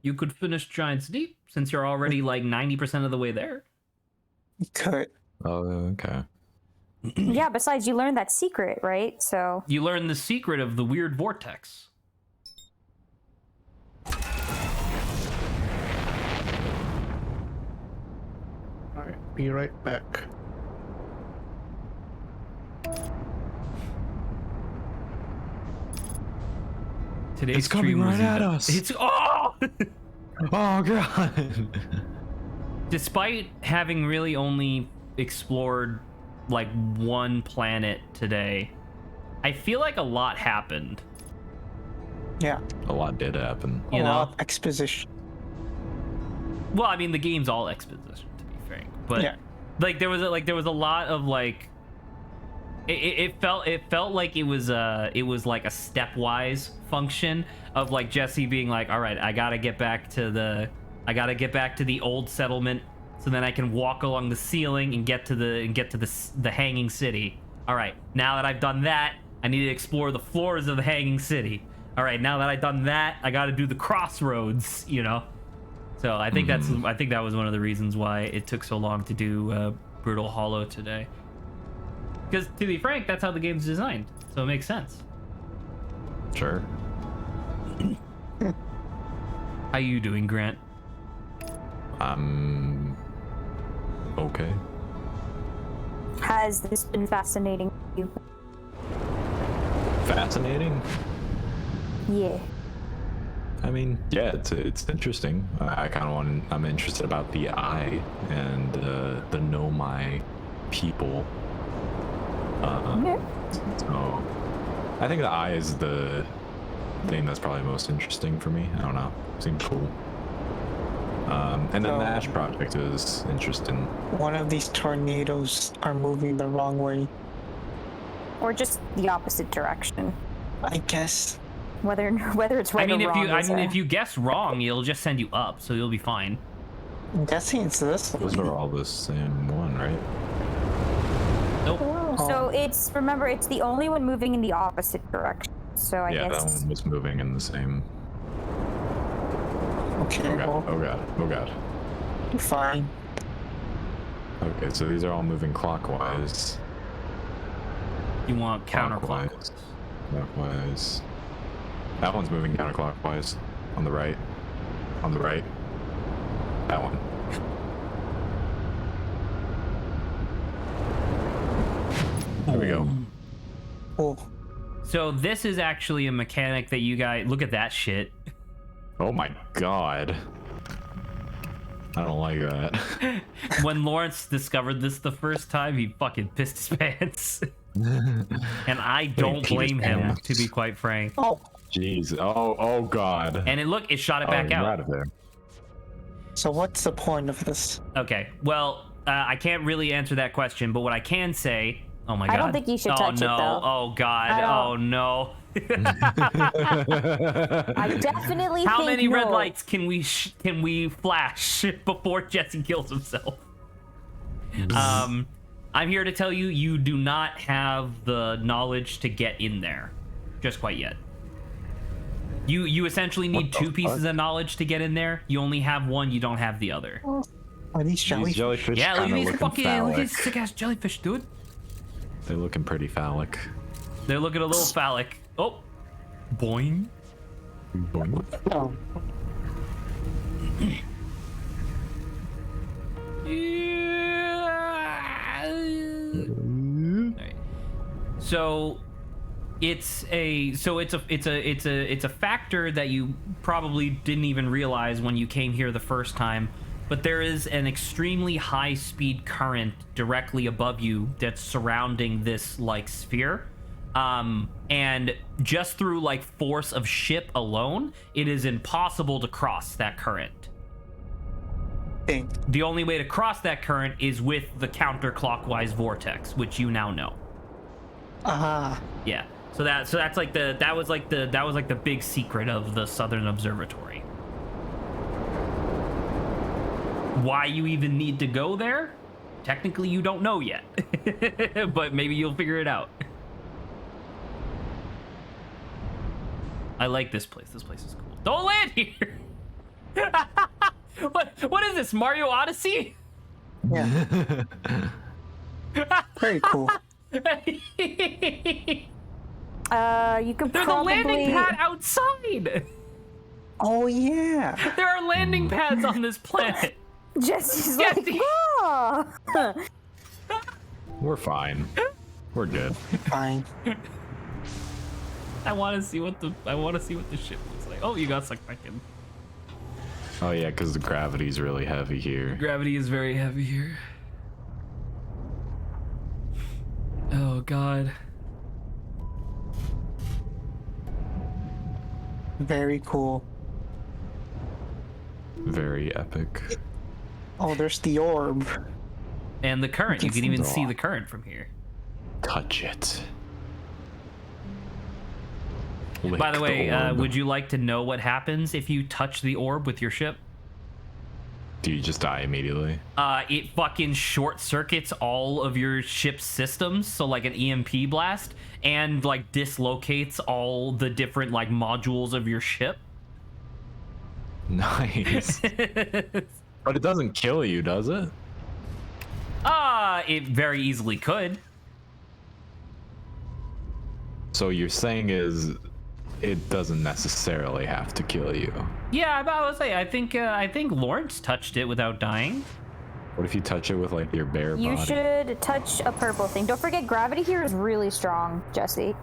you could finish Giant's Deep since you're already like 90% of the way there. You could. Oh, okay. Yeah, besides you learned that secret, right? So You learn the secret of the weird vortex. Alright, be right back. Today's It's coming stream was right at even- us. It's oh! Oh god. Despite having really only explored like one planet today, I feel like a lot happened. Yeah. A lot did happen. You a know? lot of exposition. Well, I mean, the game's all exposition, to be frank. But Yeah. like, there was a lot of like, it felt like it was like a stepwise function of like Jesse being like, all right, I gotta get back to the old settlement, so then I can walk along the ceiling and get to the hanging city. All right, now that I've done that, I need to explore the floors of the hanging city. All right, now that I've done that, I got to do the crossroads, you know. So I think I think that was one of the reasons why it took so long to do Brutal Hollow today. Because to be frank, that's how the game's designed, so it makes sense. Sure. How you doing, Grant? Okay. has this been fascinating to you? Fascinating. Yeah. I mean, yeah, it's interesting. I'm interested about the eye and the Nomai people. Yeah. So I think the eye is the thing that's probably most interesting for me. I don't know. Seems cool. And then the Ash project is interesting. One of these tornadoes are moving the wrong way. Or just the opposite direction. I guess. Whether it's right I mean, or wrong. if you guess wrong, it'll just send you up, so you'll be fine. I'm guessing it's this Those one. are all the same one, right? it's remember it's the only one moving in the opposite direction. So I Yeah, guess that one was moving in the same. Okay, Oh god, well, oh god, oh god. you're fine. Okay, so these are all moving clockwise. You want counterclockwise. Clockwise. That one's moving counterclockwise. On the right. On the right. That one. There we go. Cool. So this is actually a mechanic that you guys look at that shit. Oh my god. I don't like that. When Lawrence discovered this the first time, he fucking pissed his pants. And I don't peed his blame him, pants. to be quite frank. Oh, Jeez. Oh god. And it shot it back you're out. out of there. so what's the point of this? Okay, well, I can't really answer that question, but what I can say, oh my god. I don't think you should touch it, no. though. Oh god, I don't- oh no. I definitely How think many red no. lights can we flash before Jesse kills himself? I'm here to tell you, you do not have the knowledge to get in there, just quite yet. You essentially need two pieces of knowledge to get in there. You only have one. You don't have the other. Are these jellyfish? These jellyfish Yeah, look at kinda these looking fucking look at phallic. these sick ass jellyfish, dude. They're looking pretty phallic. They're looking a little phallic. Oh, boing. Oh, Alright. So it's a factor that you probably didn't even realize when you came here the first time, but there is an extremely high speed current directly above you that's surrounding this like sphere. And just through like force of ship alone, it is impossible to cross that current. dang. The only way to cross that current is with the counterclockwise vortex, which you now know. Ah, Yeah. So that's like that was like the big secret of the Southern Observatory. Why you even need to go there? Technically, you don't know yet, but maybe you'll figure it out. I like this place. This place is cool. Don't land here. What is this? Mario Odyssey? yeah. Very cool. You could There's probably... a landing pad outside. Oh yeah. There are landing pads on this planet. Jesse's Jesse! like, oh! We're fine. We're good. Fine. I want to see what the ship looks like. Oh, you got sucked back in. Oh yeah, because the gravity's really heavy here. Gravity is very heavy here. Oh god. Very cool. Very epic. Oh, there's the orb. And the current. You can even Draw. see the current from here. Touch it. By the Lick way, orb. would you like to know what happens if you touch the orb with your ship? Do you just die immediately? It fucking short circuits all of your ship's systems, so like an EMP blast, and like dislocates all the different like modules of your ship. Nice. But it doesn't kill you, does it? It very easily could. So you're saying is it doesn't necessarily have to kill you. Yeah, I would say I think Lawrence touched it without dying. What if you touch it with like your bare You body? should touch a purple thing. Don't forget, gravity here is really strong, Jesse.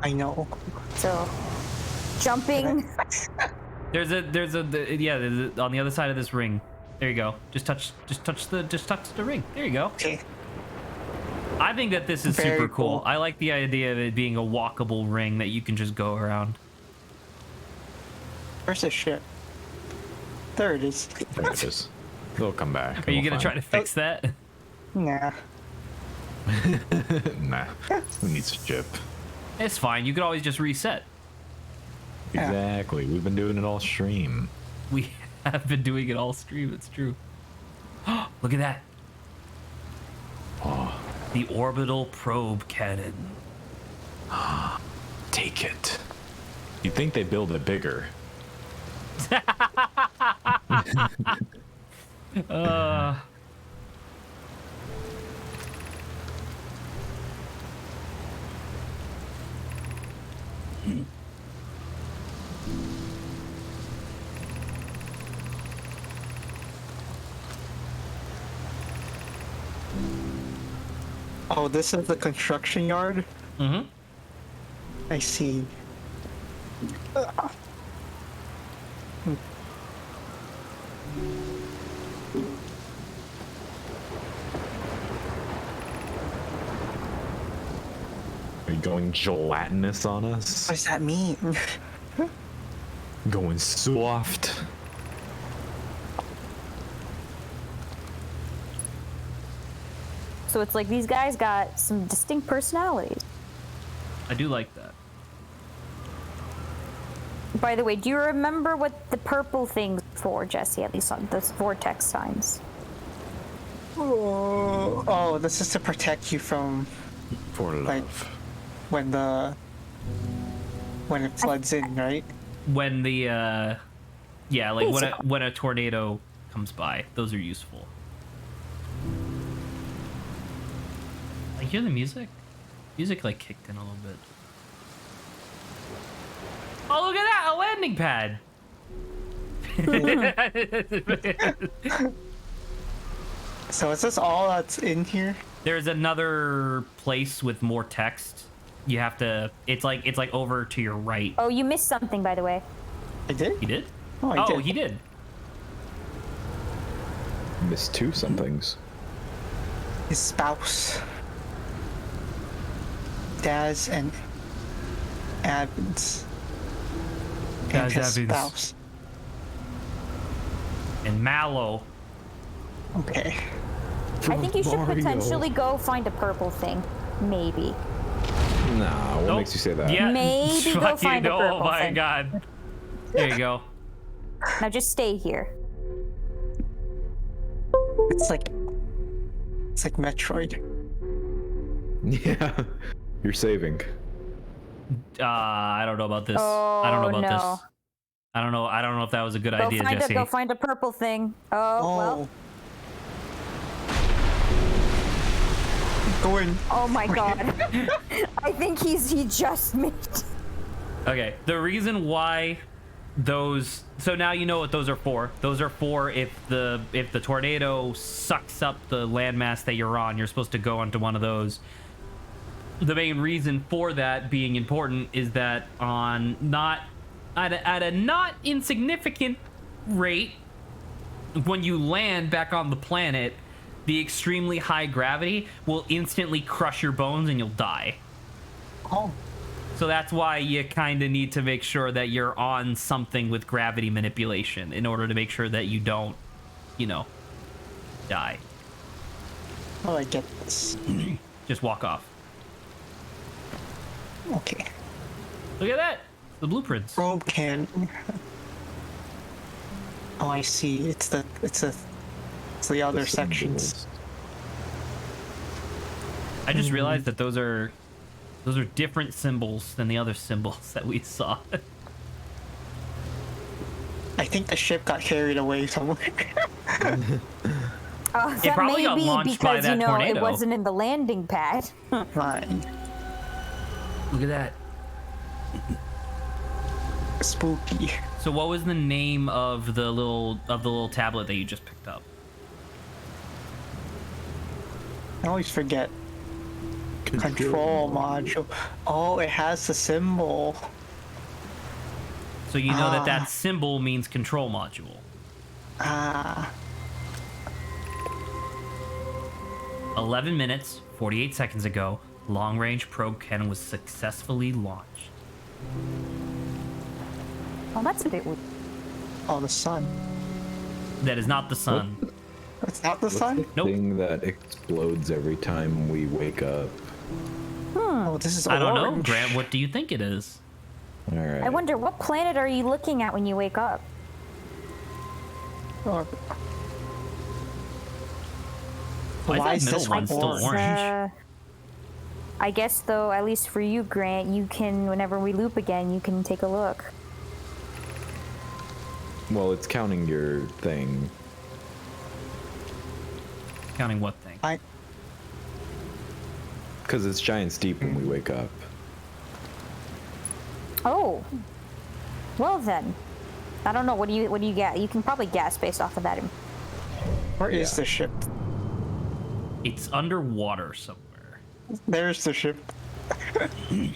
I know. So, jumping. There's on the other side of this ring. There you go. Just touch the ring. There you go. Okay. I think that this is Very super cool. cool. I like the idea of it being a walkable ring that you can just go around. Where's the ship? There it is. There it is. It'll come back. Are you gonna try to fix that? Nah. Nah. Who needs a chip? It's fine. You could always just reset. Yeah. Exactly. We've been doing it all stream. We have been doing it all stream. It's true. Look at that. Oh, The orbital probe cannon. Take it. You'd think they build it bigger. Oh, this is the construction yard? Mm-hmm. I see. Are you going gelatinous on us? What does that mean? Going soft. So it's like these guys got some distinct personalities. I do like that. By the way, do you remember what the purple thing's for, Jesse? At least on those vortex signs. Oh, this is to protect you from For love. like when it floods in, right? When the yeah, like Basically. when a tornado comes by, those are useful. I hear the music. Music like kicked in a little bit. Oh, look at that! A landing pad. So is this all that's in here? There's another place with more text. You have to. It's like over to your right. Oh, you missed something, by the way. I did? He did. Oh, I did. He did. Missed 2 somethings. His spouse. Daz and Evans. And Daz his Evans. spouse. And Mallow. Okay. I think you should Mario. potentially go find a purple thing. Maybe. Nah, what Nope. makes you say that? Yeah. Maybe go Fucking find a purple Oh my thing. god. There you go. Now just stay here. It's like Metroid. Yeah. You're saving. I don't know about this. Oh, I don't know about no. this. I don't know. I don't know if that was a good idea, Jesse. Go find a purple thing. Oh, well. Going. Oh my god. I think he just made. Okay. The reason why those, so now you know what those are for. Those are for if the tornado sucks up the landmass that you're on, you're supposed to go onto one of those. The main reason for that being important is that on not at a not insignificant rate, when you land back on the planet, the extremely high gravity will instantly crush your bones and you'll die. Oh. So that's why you kind of need to make sure that you're on something with gravity manipulation in order to make sure that you don't, die. Oh, I get this. Just walk off. Okay. Look at that. The blueprints. Probe can. Oh, I see. It's the other sections. I just realized that those are different symbols than the other symbols that we saw. I think the ship got carried away somewhere. That probably may got be launched by because, that it tornado. wasn't in the landing pad. Fine. Look at that. Spooky. So what was the name of the little tablet that you just picked up? I always forget. Control module. Oh, it has the symbol. So you know that symbol means control module. Ah. 11 minutes, 48 seconds ago, long-range probe cannon was successfully launched. Oh, that's a bit weird. Oh, the sun. That is not the sun. It's not the sun? Nope. Thing that explodes every time we wake up. Oh, this is I don't know, orange. Grant. What do you think it is? All right. I wonder, what planet are you looking at when you wake up? Oh. Why Why is is that this middle one still orange? orange? I guess though, at least for you, Grant, you can, whenever we loop again, you can take a look. Well, it's counting your thing. Counting what thing? Because it's giant steep when we wake up. Oh. Well then. I don't know. What do you get? You can probably guess based off of that. Where is the ship? It's underwater somewhere. There's the ship. And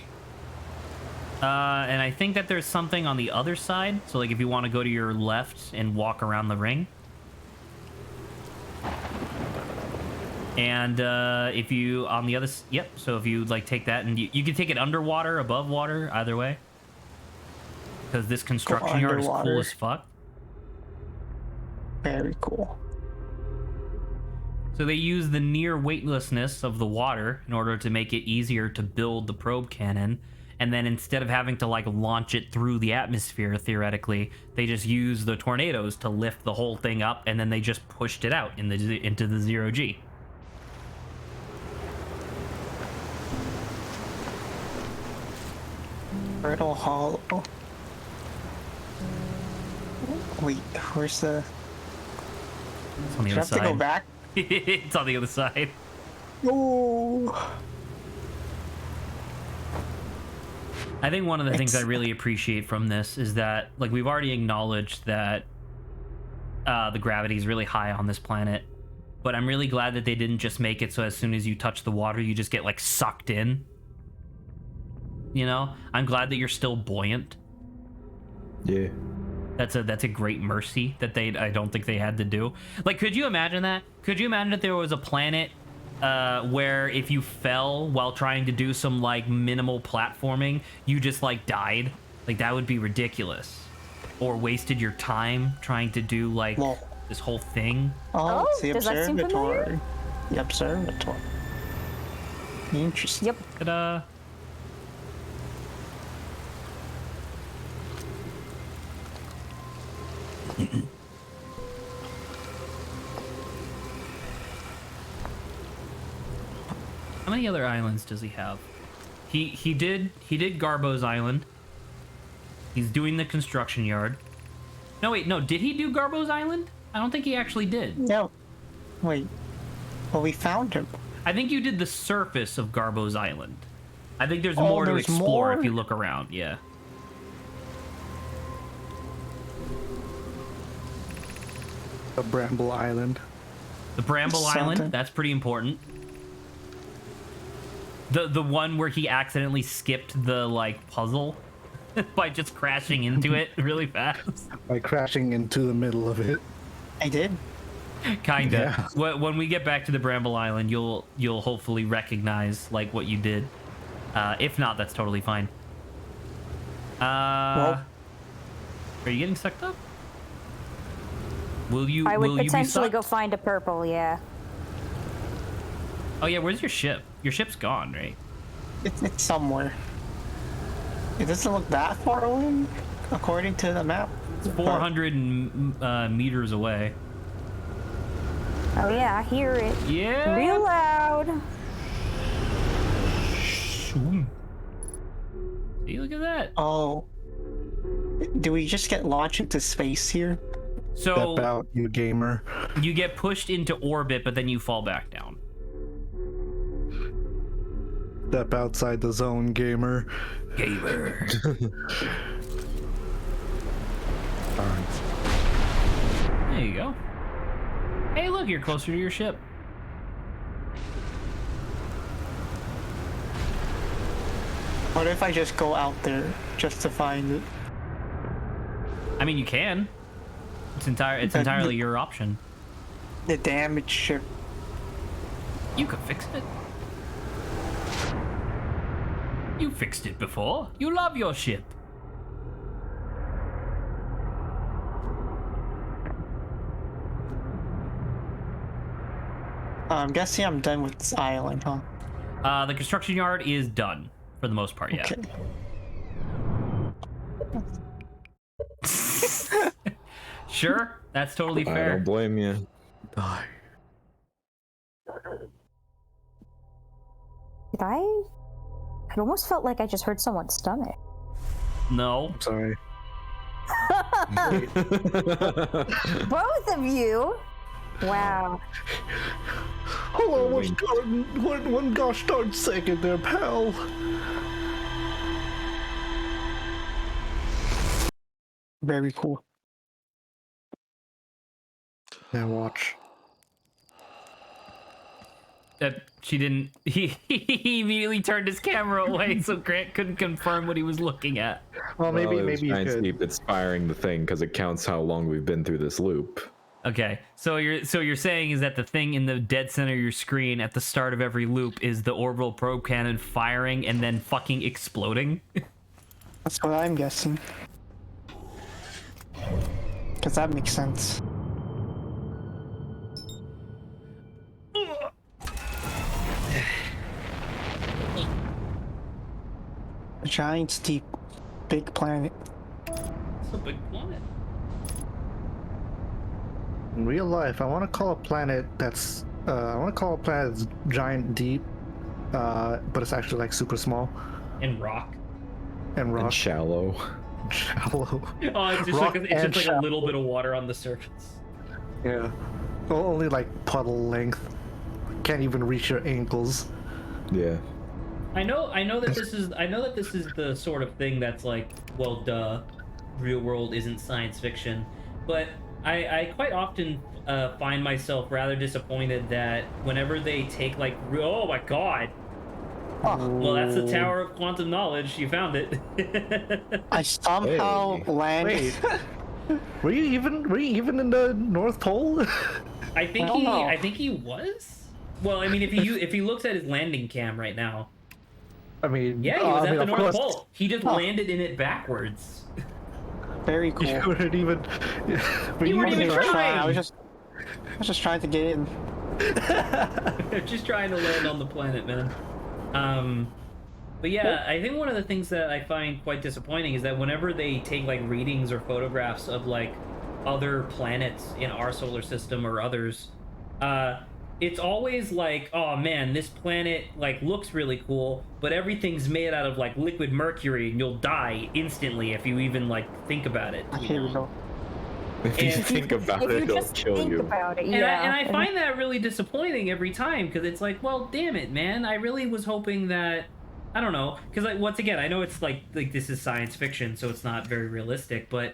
I think that there's something on the other side. So like if you want to go to your left and walk around the ring. And if you on the other, yep. So if you like take that and you can take it underwater, above water, either way. Because this construction yard is cool as fuck. Very cool. So they use the near weightlessness of the water in order to make it easier to build the probe cannon. And then instead of having to like launch it through the atmosphere, theoretically, they just use the tornadoes to lift the whole thing up, and then they just pushed it out into the 0G. Brittle Hollow. Wait, where's the... It's on the Do you other have side. to go back? It's on the other side. Oh. I think one of the things I really appreciate from this is that, like, we've already acknowledged that the gravity is really high on this planet, but I'm really glad that they didn't just make it so as soon as you touch the water, you just get, like, sucked in. You know? I'm glad that you're still buoyant. Yeah. That's a great mercy that I don't think they had to do. Like, could you imagine that? Could you imagine if there was a planet where if you fell while trying to do some like minimal platforming, you just like died? Like, that would be ridiculous. Or wasted your time trying to do like this whole thing. Oh, it's the does that seem familiar? observatory. The observatory. Interesting. Yep. Ta-da. How many other islands does he have? He did Garbo's Island. He's doing the construction yard. No, wait, no, did he do Garbo's Island? I don't think he actually did. No. Wait. Well, we found him. I think you did the surface of Garbo's Island. I think there's more to there's explore more? if you look around, yeah. The Bramble Island. The Bramble Island, Something. that's pretty important. The one where he accidentally skipped the like puzzle by just crashing into it really fast. By crashing into the middle of it. I did. Kinda. When we get back to the Bramble Island, you'll hopefully recognize like what you did. If not, that's totally fine. Are you getting sucked up? Will you? I would will you be potentially go sucked? find a purple, yeah. Oh yeah, where's your ship? Your ship's gone, right? It's somewhere. It doesn't look that far away, according to the map. It's 400 meters away. Oh yeah, I hear it. Yeah. Real loud. See, look at that. Oh. Do we just get launched into space here? So Step out, you gamer. you get pushed into orbit, but then you fall back down. Step outside the zone, gamer. Gamer. Darn. There you go. Hey, look, you're closer to your ship. What if I just go out there just to find it? I mean, you can. It's entirely your option. The damaged ship. You could fix it. You fixed it before. You love your ship. I'm guessing I'm done with this island, huh? The construction yard is done for the most part, yeah. Okay. Sure, that's totally I fair. don't blame you. Die. Did I It almost felt like I just heard someone's stomach. No. I'm sorry. Both of you? Wow. Hold on, one gosh darn second there, pal. Very cool. Now watch. She didn't. He immediately turned his camera away, so Grant couldn't confirm what he was looking at. Well, maybe it was you trying to could. keep inspiring the thing because it counts how long we've been through this loop. Okay, so you're saying is that the thing in the dead center of your screen at the start of every loop is the orbital probe cannon firing and then fucking exploding? That's what I'm guessing. Because that makes sense. A giant, steep, big planet. It's a big planet. In real life, I want to call a planet that's giant, deep, but it's actually like super small And rock. and rock And shallow. shallow. Oh, it's just Rock like and a shallow. little bit of water on the surface. Yeah, only like puddle length. Can't even reach your ankles. Yeah. I know that this is the sort of thing that's like, well, duh, real world isn't science fiction, but I quite often find myself rather disappointed that whenever they take like, oh my god, well, that's the Tower of Quantum Knowledge. You found it. I somehow Hey. landed. Were you even in the North Pole? I think don't know. I think he was. Well, I mean, if he looks at his landing cam right now, I mean, yeah, he was I at mean, the of North course, Pole. He just Huh. landed in it backwards. Very cool. You weren't even. Were You weren't even I trying. was just trying to get in. They're just trying to land on the planet, man. But yeah, I think one of the things that I find quite disappointing is that whenever they take like readings or photographs of like other planets in our solar system or others, it's always like, oh man, this planet like looks really cool, but everything's made out of like liquid mercury and you'll die instantly if you even like think about it. you Here we know? go. If you And- think about If it, you it'll just kill think you. about it, And, yeah. I find that really disappointing every time because it's like, well, damn it, man. I really was hoping that, I don't know, because like once again, I know it's like this is science fiction, so it's not very realistic, but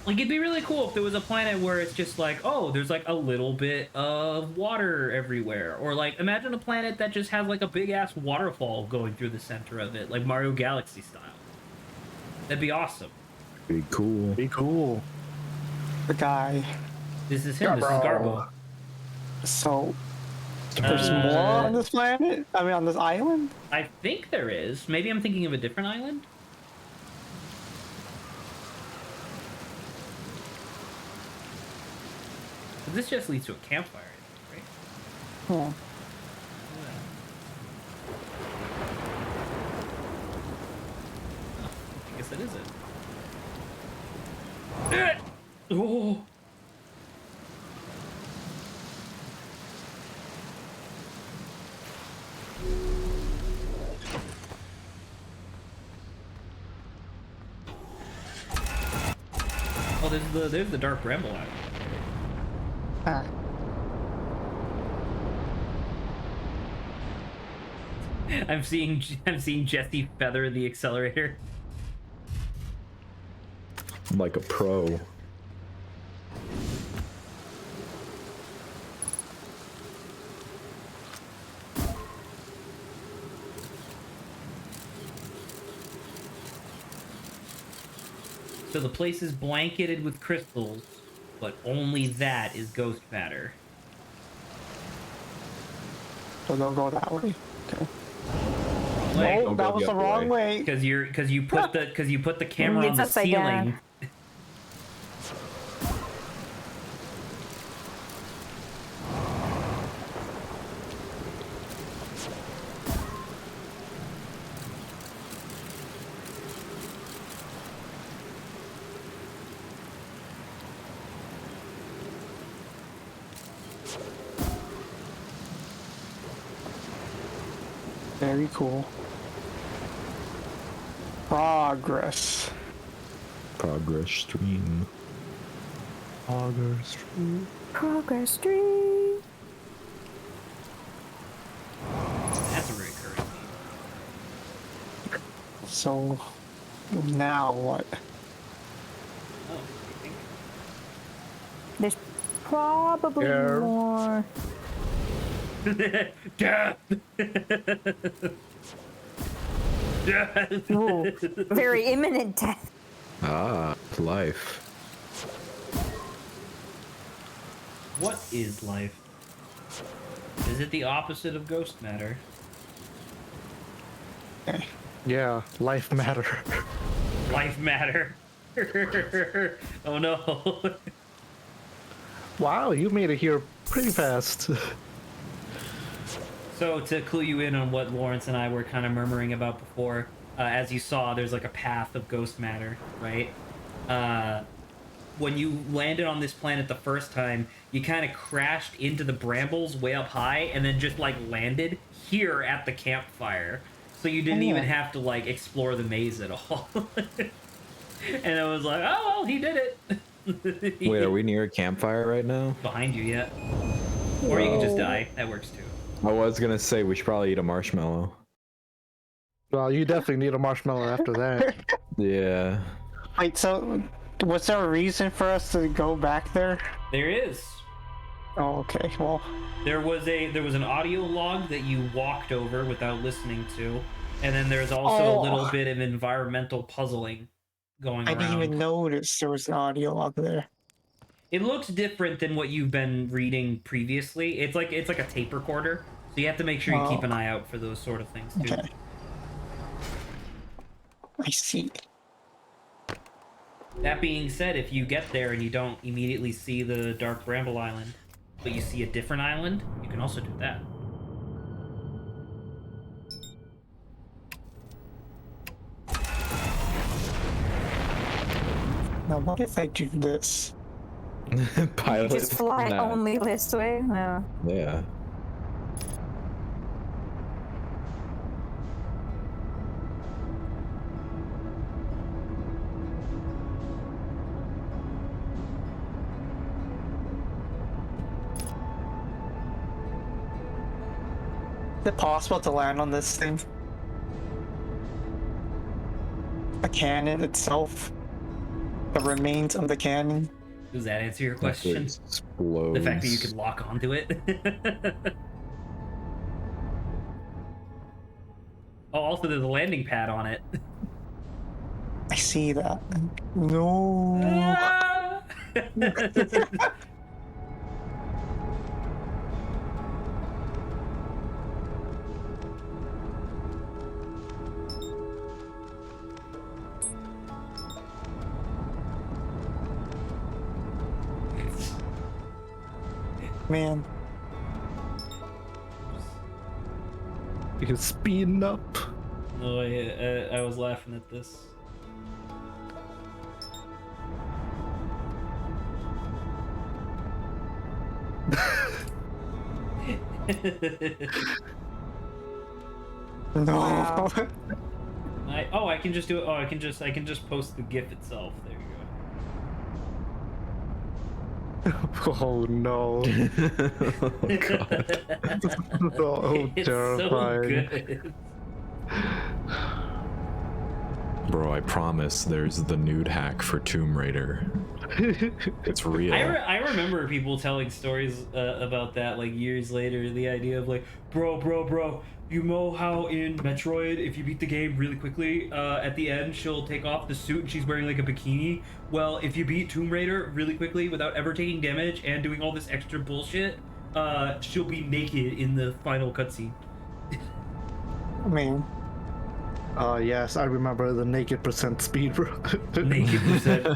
like it'd be really cool if there was a planet where it's just like, oh, there's like a little bit of water everywhere, or like imagine a planet that just has like a big ass waterfall going through the center of it, like Mario Galaxy style. That'd be awesome. Be cool. Be cool. The guy. This is him. This is Garbo. So there's more on this planet? I mean, on this island? I think there is. Maybe I'm thinking of a different island. But this just leads to a campfire, I think, right? Hmm. I guess that is it. Oh. Oh, there's the dark bramble out. Ah. I'm seeing Jesse feather the accelerator. Like a pro. So the place is blanketed with crystals, but only that is ghost matter. So don't go that way. Okay. Like, No, Don't that go was the the other wrong way. because you put the camera on It's the upside down. ceiling. Very cool. Progress. Progress stream. Progress stream. Progress stream. That's a recurring theme. So now what? Oh, I think. There's probably more. Death! Death! Ooh, very imminent death. Ah, life. What is life? Is it the opposite of ghost matter? Yeah, life matter. Life matter. Oh no. Wow, you made it here pretty fast. So to clue you in on what Lawrence and I were kind of murmuring about before, as you saw, there's like a path of ghost matter, right? When you landed on this planet the first time, you kind of crashed into the brambles way up high and then just like landed here at the campfire. So you didn't even have to like explore the maze at all. And I was like, oh, well, he did it. Wait, are we near a campfire right now? Behind you yet. Or you can just die. That works too. I was gonna say we should probably eat a marshmallow. Well, you definitely need a marshmallow after that. Yeah. Wait, so was there a reason for us to go back there? There is. Oh, okay. Well, There was an audio log that you walked over without listening to, and then there's also a little bit of environmental puzzling going I around. didn't even notice there was an audio log there. It looks different than what you've been reading previously. It's like a tape recorder, so you have to make sure you keep an eye out for those sort of things too. Okay. I see. That being said, if you get there and you don't immediately see the Dark Bramble Island, but you see a different island, you can also do that. Now, what if I do this? Pilot. Just fly Nah. only this way. No. Yeah. Is it possible to land on this thing? The cannon itself? The remains of the cannon? Does that answer your question? Explodes. The fact that you could lock onto it? Oh, also there's a landing pad on it. I see that. No. Ah! Man. Because speeding up. No, I was laughing at this. No. Wow. I can just do it. Oh, I can just post the GIF itself. There you go. Oh no. Oh, God. Oh, It's terrifying. so good. Bro, I promise there's the nude hack for Tomb Raider. It's real. I remember people telling stories about that like years later. The idea of like, bro, you know how in Metroid, if you beat the game really quickly, at the end she'll take off the suit and she's wearing like a bikini. Well, if you beat Tomb Raider really quickly without ever taking damage and doing all this extra bullshit, she'll be naked in the final cutscene. Man. Yes, I remember the naked percent speed run. Naked percent.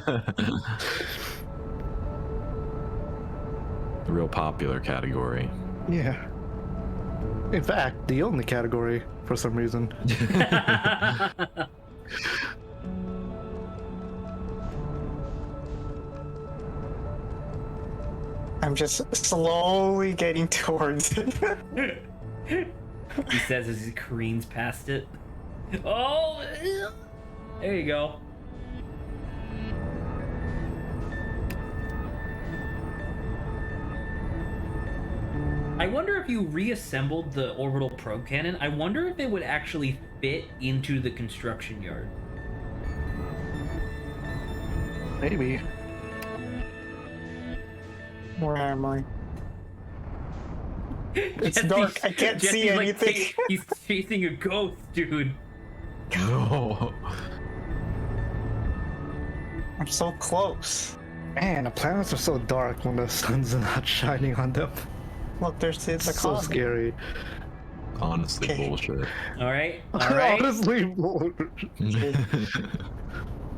Real popular category. Yeah. In fact, the only category for some reason. I'm just slowly getting towards it. He says as he careens past it. Oh, there you go. I wonder if you reassembled the orbital probe cannon, I wonder if it would actually fit into the construction yard. Maybe. Where am I? It's Jesse's- dark. I can't see Jesse's anything. He's chasing a ghost, dude. No. I'm so close. Man, the planets are so dark when the sun's not shining on them. Look, there's the It's so colony. scary. Honestly, Okay. bullshit. All right, all right. Honestly,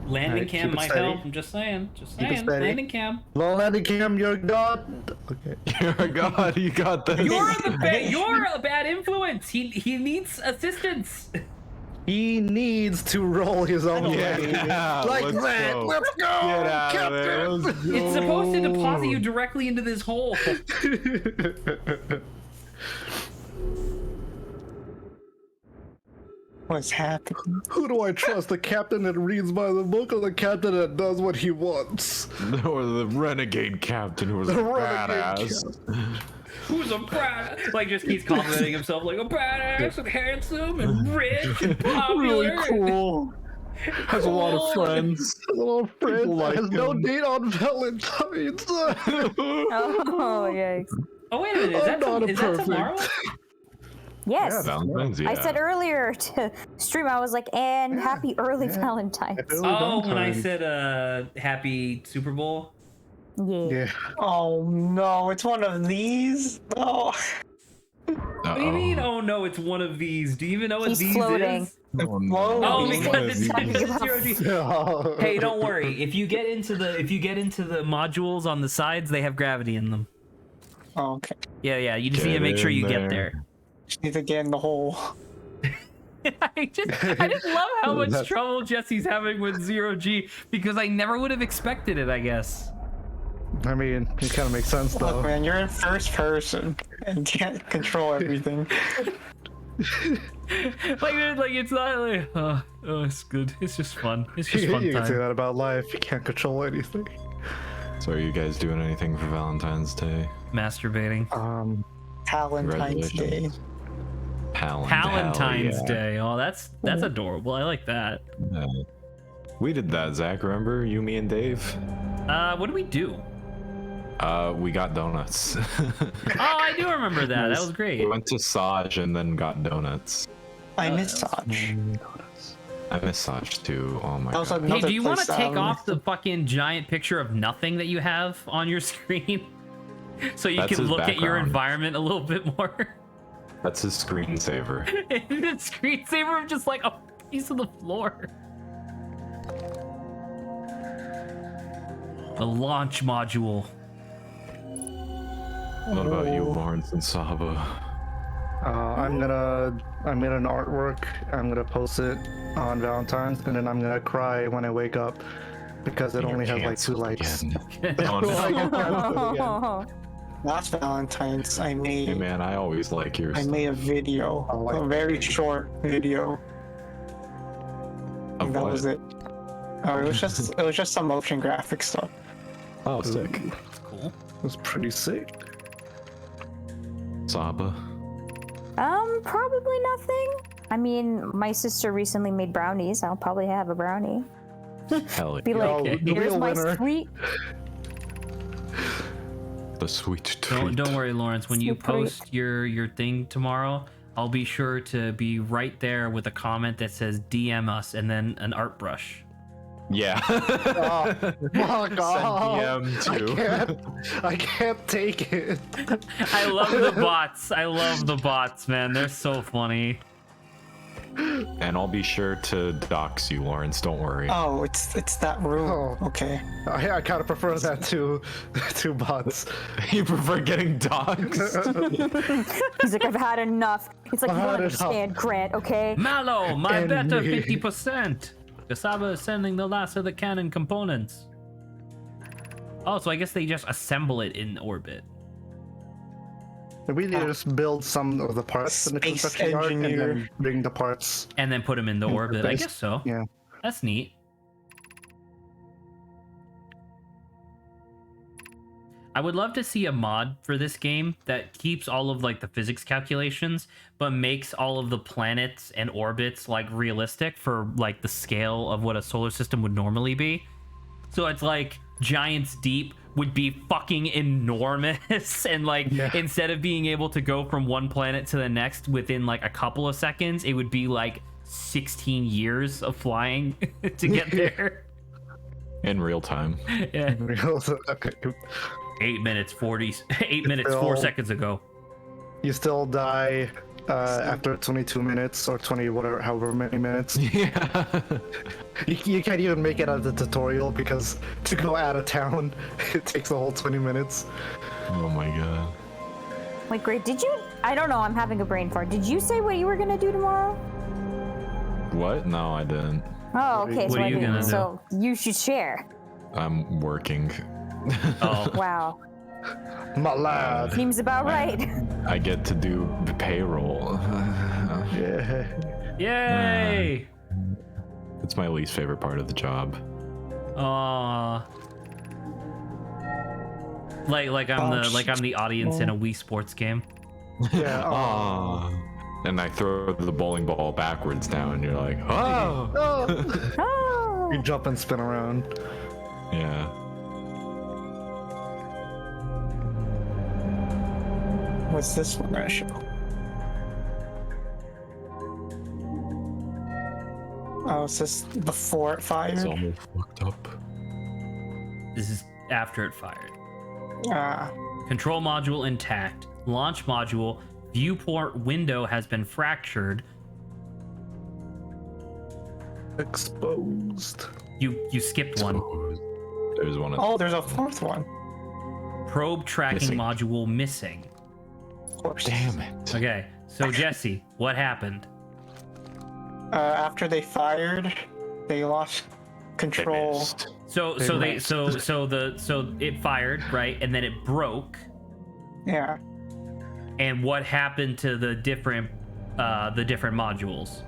Landing Alright, cam keep it might steady. help. I'm just saying. Just Keep it saying. steady. Landing cam. well, landing cam, you're God. Okay. You're a god. You got this. You're a bad influence. He needs assistance. He needs to roll his own Yeah, way. let's Like that. go. Let's go, Get out of there. Captain. Let's go. It's supposed to deposit you directly into this hole. What's happening? Who do I trust? The captain that reads by the book or the captain that does what he wants? Or the renegade captain who was a The renegade badass. Who's a badass? Like just keeps complimenting himself like a badass and handsome and rich and popular. Cool. Has a lot of friends. Little friend like has no him. date on Valentine's. Oh, yikes. Oh wait a minute, is that, I'm not is that perfect. tomorrow? Yes. Valentine's, yeah. I said earlier to stream, I was like, and happy early Valentine's. Oh, when I said happy Super Bowl. Yeah. Yeah. Oh no, it's one of these. No. What do you mean? Oh no, it's one of these. Do you even know what He's these floating. is? Whoa. Oh, It's because it's Talking about- 0G. Hey, don't worry. If you get into the modules on the sides, they have gravity in them. Oh, okay. Yeah. You just need to Get make sure in you get there. there. Just need to get in the hole. I just love how much That's- trouble Jesse's having with 0G because I never would have expected it, I guess. I mean, it kind of makes sense Look, though. man, you're in first person and can't control everything. like it's not like oh, it's good. It's just fun. It's just fun You can say time. that about life. You can't control anything. So are you guys doing anything for Valentine's Day? Masturbating. Valentine's Day. Congratulations. Valentine's yeah. Day. Oh, that's adorable. I like that. Yeah. We did that, Zach. Remember? You, me, and Dave. What do we do? We got donuts. Oh, I do remember that. That was great. We went to Saj and then got donuts. I miss Saj. I miss Saj too. Oh my That was god. Hey, another do you want to place take that I off the fucking giant picture of nothing that you have on your screen? So you That's can his look at your background. environment a little bit more. That's his screensaver. The screensaver of just like a piece of the floor. A launch module. What about you, Lawrence and Saba? I made an artwork. I'm gonna post it on Valentine's, and then I'm gonna cry when I wake up because it only has like 2 likes. Oh, no. I get canceled again. Oh, Last Valentine's, I Hey made man, I always like yours. a video, Oh, like- a very short video. Of And that what? was it. Oh, it was just some motion graphic stuff. Oh, sick. Cool. It was pretty sick. Saba. probably nothing. I mean, my sister recently made brownies. I'll probably have a brownie. Hell Be yeah. like, Oh, the here's real my winner. sweet. The sweet treat. Don't worry, Lawrence. When you Sweet treat. post your thing tomorrow, I'll be sure to be right there with a comment that says DM us and then an art brush. Yeah. Oh, fuck Send off. DM too. I can't take it. I love the bots. I love the bots, man. They're so funny. And I'll be sure to dox you, Lawrence. Don't worry. Oh, it's that room. Oh. Okay. I kind of prefer that to bots. You prefer getting doxed? He's like, I've had enough. He's like, you I've don't had understand, Grant, okay? Mallow, my And better me. 50%. Kasaba is sending the last of the cannon components. Oh, so I guess they just assemble it in orbit. We need to just build some of the parts in the Space construction yard and engineer. then bring the parts. And then put them in the orbit. I space. guess so. Yeah. That's neat. I would love to see a mod for this game that keeps all of like the physics calculations, but makes all of the planets and orbits like realistic for like the scale of what a solar system would normally be. So it's like Giants Deep would be fucking enormous, and like instead of being able to go from one planet to the next within like a couple of seconds, it would be like 16 years of flying to get there. In real time. Yeah. Okay. 8 minutes 4 seconds ago. You still die after 22 minutes or 20 whatever, however many minutes. Yeah. You can't even make it out of the tutorial because to go out of town, it takes a whole 20 minutes. Oh my god. Wait, great. Did you? I don't know. I'm having a brain fart. Did you say what you were gonna do tomorrow? What? No, I didn't. Oh, okay. What are you gonna do? So you should share. I'm working. Oh. Wow. My lad. Seems about right. I get to do the payroll. Yeah. Yay! It's my least favorite part of the job. Aw. Like I'm the audience in a Wii Sports game. Yeah. Aww. And I throw the bowling ball backwards now, and you're like, oh! Oh. Oh. You jump and spin around. Yeah. What's this one gonna show? Oh, is this before it fired? It's almost fucked up. This is after it fired. Ah, Control module intact. Launch module. Viewport window has been fractured. Exposed. You skipped one. There's one. oh, there's a fourth one. Probe tracking Missing. module missing. Of course. Damn it. Okay, so Jesse, what happened? After they fired, they lost control. Missed. So it fired, right? And then it broke. Yeah. And what happened to the different modules?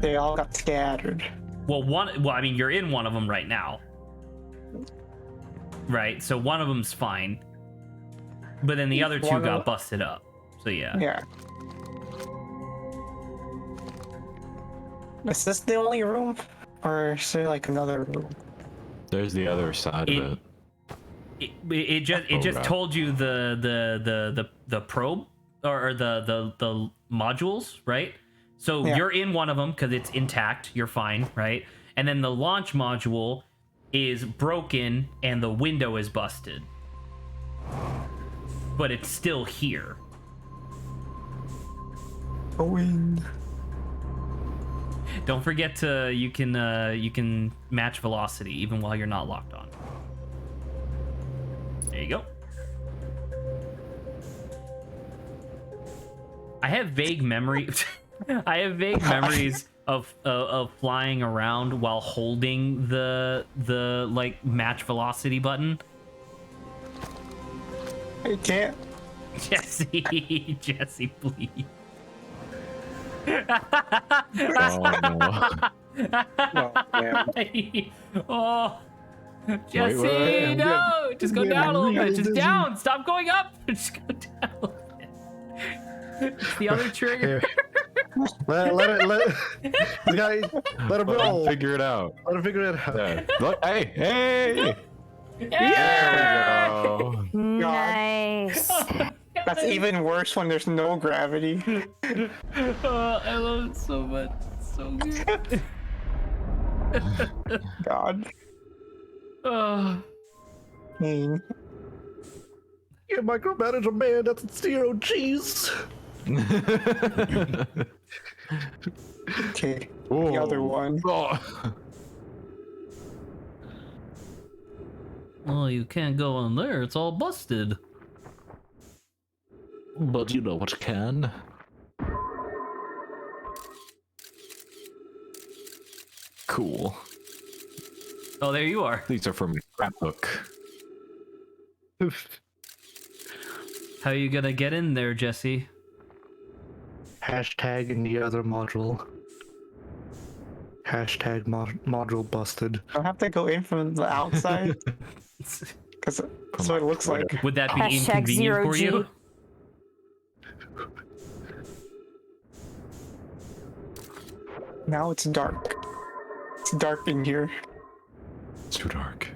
They all got scattered. Well, I mean, you're in one of them right now. Right? So one of them's fine. But then the other two One got of- busted up. So yeah. Yeah. Is this the only room? Or is there like another room? There's the other side of it. It just right. told you the probe or the modules, right? So Yeah. you're in one of them because it's intact. You're fine, right? And then the launch module is broken and the window is busted, but it's still here. Going. Don't forget to you can match velocity even while you're not locked on. There you go. I have vague memories of flying around while holding the like match velocity button. I can't. Jesse, please. Oh no. Oh, man. Oh, Jesse, wait. no! Just go I'm down a little getting bit. Just real down. Stop going up. Just go down a little bit. It's the other trigger. Let it roll. Figure it out. Let it figure it out. Yeah. Look, hey! Yeah! There we go. Nice. That's even worse when there's no gravity. Oh, I love it so much. It's so good. God. Oh. Mean. Yeah, micromanager man, that's 0 G's. Okay. Whoa. The other one. Oh. Well, you can't go in there. It's all busted. But you know what can. Cool. Oh, there you are. These are from my scrapbook. How How you gonna get in there, Jesse? Hashtag in the other module. Hashtag module busted. I'll have to go in from the outside because that's what it looks like. Would that be Hashtag inconvenient for 0G. you? Now it's dark. It's dark in here. It's too dark.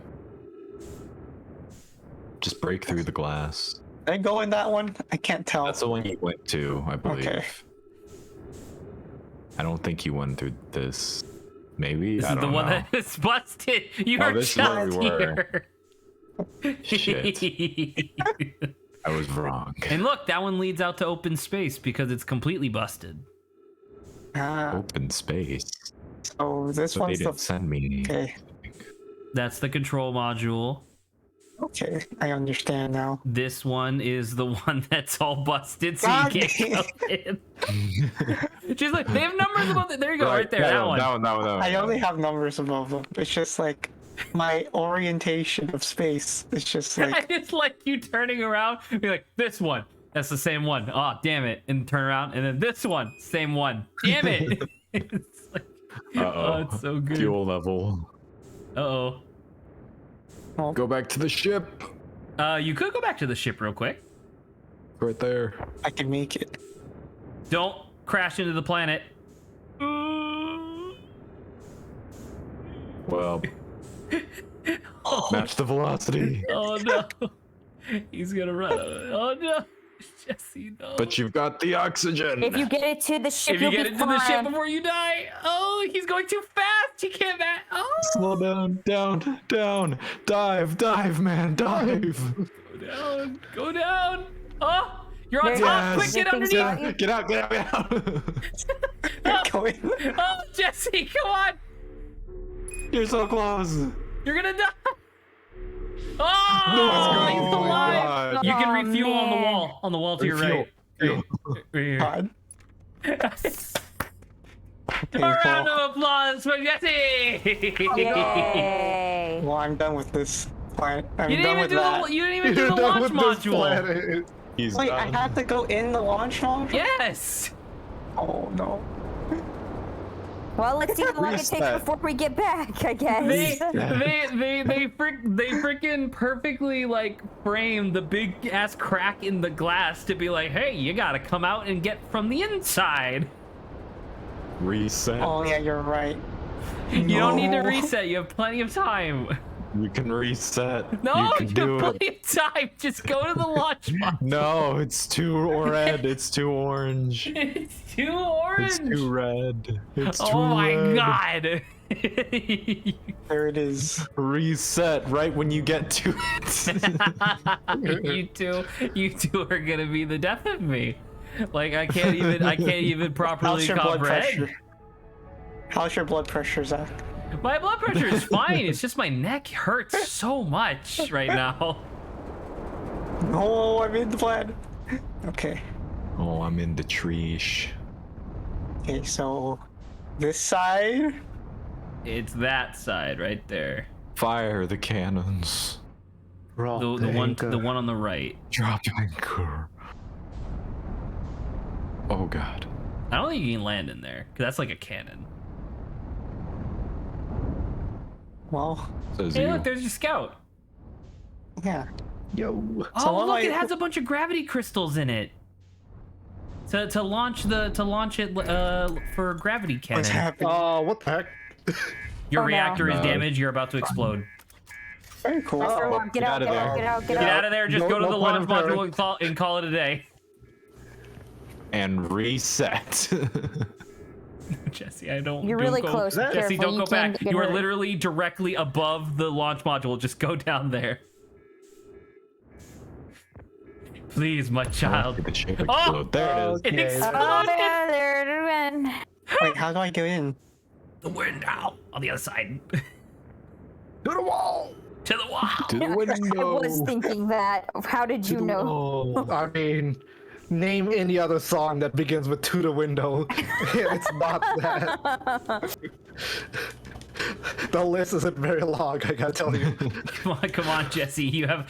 Just break through the glass. Did I go in that one? I can't tell. That's the one you went to, I believe. Okay. I don't think you went through this. Maybe? This I is don't the one know. that is busted. You Oh, were this is where just we were. here. Shit. I was wrong. And look, that one leads out to open space because it's completely busted. Open space. So this But they one's didn't the. send me. Okay. That's the control module. Okay, I understand now. This one is the one that's all busted, so God you can't go in. She's like, they have numbers above it. There you go, right there. Yeah, that one. That one. I only have numbers above them. It's just like my orientation of space. It's just I like just like you turning around and be like, this one. That's the same one. Oh, damn it. And turn around. And then this one. Same one. Damn it. It's like, oh, it's so good. Fuel level. Uh-oh. Go back to the ship. You could go back to the ship real quick. Right there. I can make it. Don't crash into the planet. Well, match the velocity. Oh, no. He's gonna run. Oh, no. Jesse, no. But you've got the oxygen. If you get it to the ship, If you you'll get be into the ship fine. before you die. Oh, he's going too fast. He can't back. Oh. Slow down. Dive, man, dive. Go down. Oh, you're on There- top. Quick, Yes. get underneath. Get out. Going. Oh, Jesse, come on. You're so close. You're gonna die. Oh, he's alive. God. You can Oh, refuel on the man. wall. On the wall to your right. Refuel. Right here. God. A round of applause for Jesse. Yay. Well, I'm done with this planet. I'm You done didn't even with do that. the. You didn't even do You're the done launch with this module. planet. He's Wait, I done. have to go in the launch module? Yes. Oh no. Well, let's see how long it takes Reset. before we get back, I guess. They freaking perfectly like framed the big ass crack in the glass to be like, hey, you gotta come out and get from the inside. Reset. Oh yeah, you're right. You don't need to No. reset. You have plenty of time. You can reset. No, you you can have do it. plenty of time. Just go to the launch module. No, it's too red. It's too orange. It's too orange. It's too red. It's too Oh my red. god. There it is. Reset right when you get to it. you two are gonna be the death of me. Like I can't even properly How's your blood comprehend. pressure? How's your blood pressure, Zach? My blood pressure is fine. It's just my neck hurts so much right now. Oh, I'm in the planet. Okay. Oh, I'm in the treesh. Okay, so this side. It's that side right there. Fire the cannons. Drop The one on the right. Drop anchor. Oh god. I don't think you can land in there because that's like a cannon. Well, Says Hey, you. look, there's your scout. yeah. Yo. Oh, what look, am it I- has a bunch of gravity crystals in it. To launch it for gravity cannon. What's happening? What the heck? Your Oh, no. reactor is No. damaged. You're about to explode. Very cool. Everyone, get out, Get get out out, of get out, get Get out out. of there. Just No- go to no the point launch of module terror. and call it a day. And reset. Jesse, I don't. You're don't really go, close. Be Jesse, careful, don't you go can back. get You are hurt. literally directly above the launch module. Just go down there. Please, my child. The ship Oh! explode. There it is. It Okay. Oh, exploded. there it went. Wait, how do I get in? The window on the other side. To the wall. To the wall. To the window. I was thinking that. How did you know? I mean, name any other song that begins with "to the window." It's not that. The list isn't very long, I gotta tell you. Come on, Jesse. You have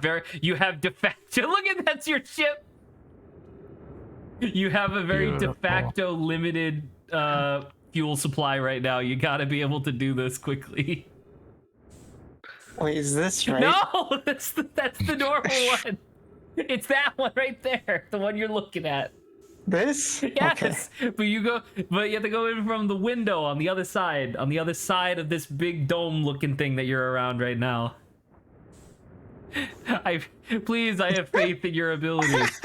de facto. Look at that's your ship. You have a very de Beautiful. facto limited fuel supply right now. You got to be able to do this quickly. Wait, is this right? No, that's the normal one. It's that one right there, the one you're looking at. This? Yes, but you have to go in from the window on the other side of this big dome-looking thing that you're around right now. Please, I have faith in your abilities.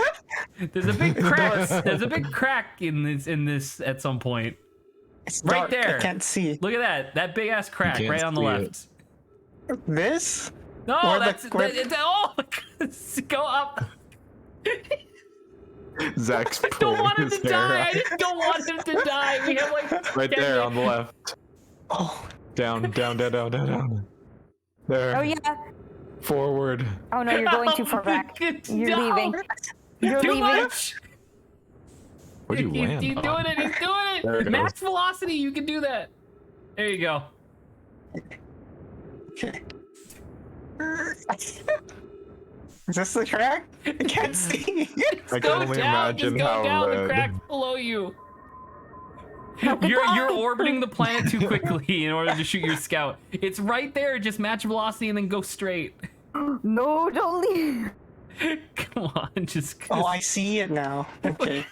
There's a big crack. There's a big crack in this at some point. It's Right dark. there. I can't see. Look at that big ass crack can't right on the see left. This? No, Where that's oh, go up. Zach's I don't want him his to hair die. I out. just don't want him to die. We have like Right 10 there on the minutes. left. Oh, Down. There. Oh yeah. Forward. Oh no, you're going too far back. You're leaving. You're Too leaving. much. Where'd you land? He's doing it. He's doing There it. it Max velocity. You can do that. There you go. okay. Is this the crack? I can't see. I Go can only down. Just imagine go how down the red. crack below you. You're orbiting the planet too quickly in order to shoot your scout. It's right there. Just match velocity and then go straight. No, don't leave. Come on, just. Oh, I see it now. Okay.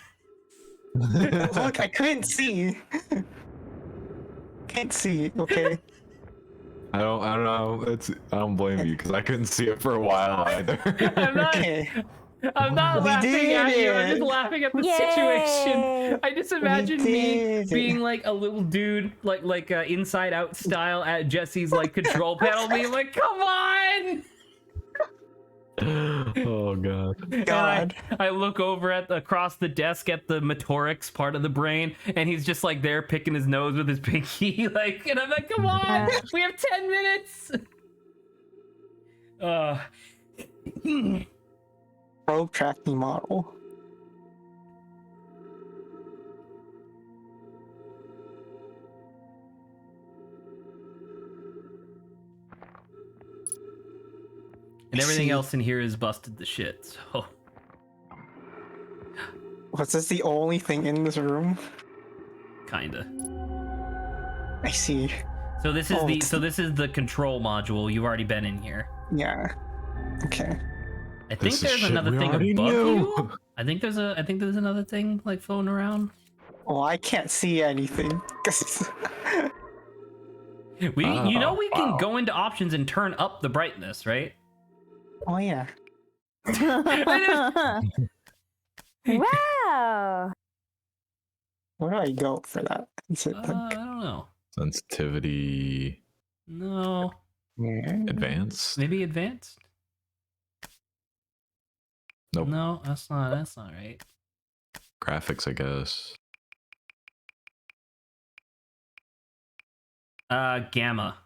Look, I couldn't see. Can't see. Okay. I don't know. I don't blame you because I couldn't see it for a while either. Okay. I'm not We laughing did at you. I'm it. just laughing at the Yay. situation. I just imagine me did it. being like a little dude, like Inside Out style at Jesse's like control panel, being like, "Come on!" Oh god. God. And I look over across the desk at the motorics part of the brain, and he's just like there picking his nose with his pinky, like, and I'm like, "Come on, we have 10 minutes." Probe tracking model. And everything see. else in here is busted to shit. So Was this the only thing in this room? kinda. I see. So this is Oh, this is the control module. You've already been in here. Yeah. Okay. I think This is there's shit another we thing already above knew. you. I think there's another thing like floating around. Well, I can't see anything. We we can wow. go into options and turn up the brightness, right? Oh yeah. Wow. Where do I go for that? Is it I like don't know. Sensitivity No, advanced. maybe advanced. Nope. No, that's not right. Graphics, I guess. Gamma.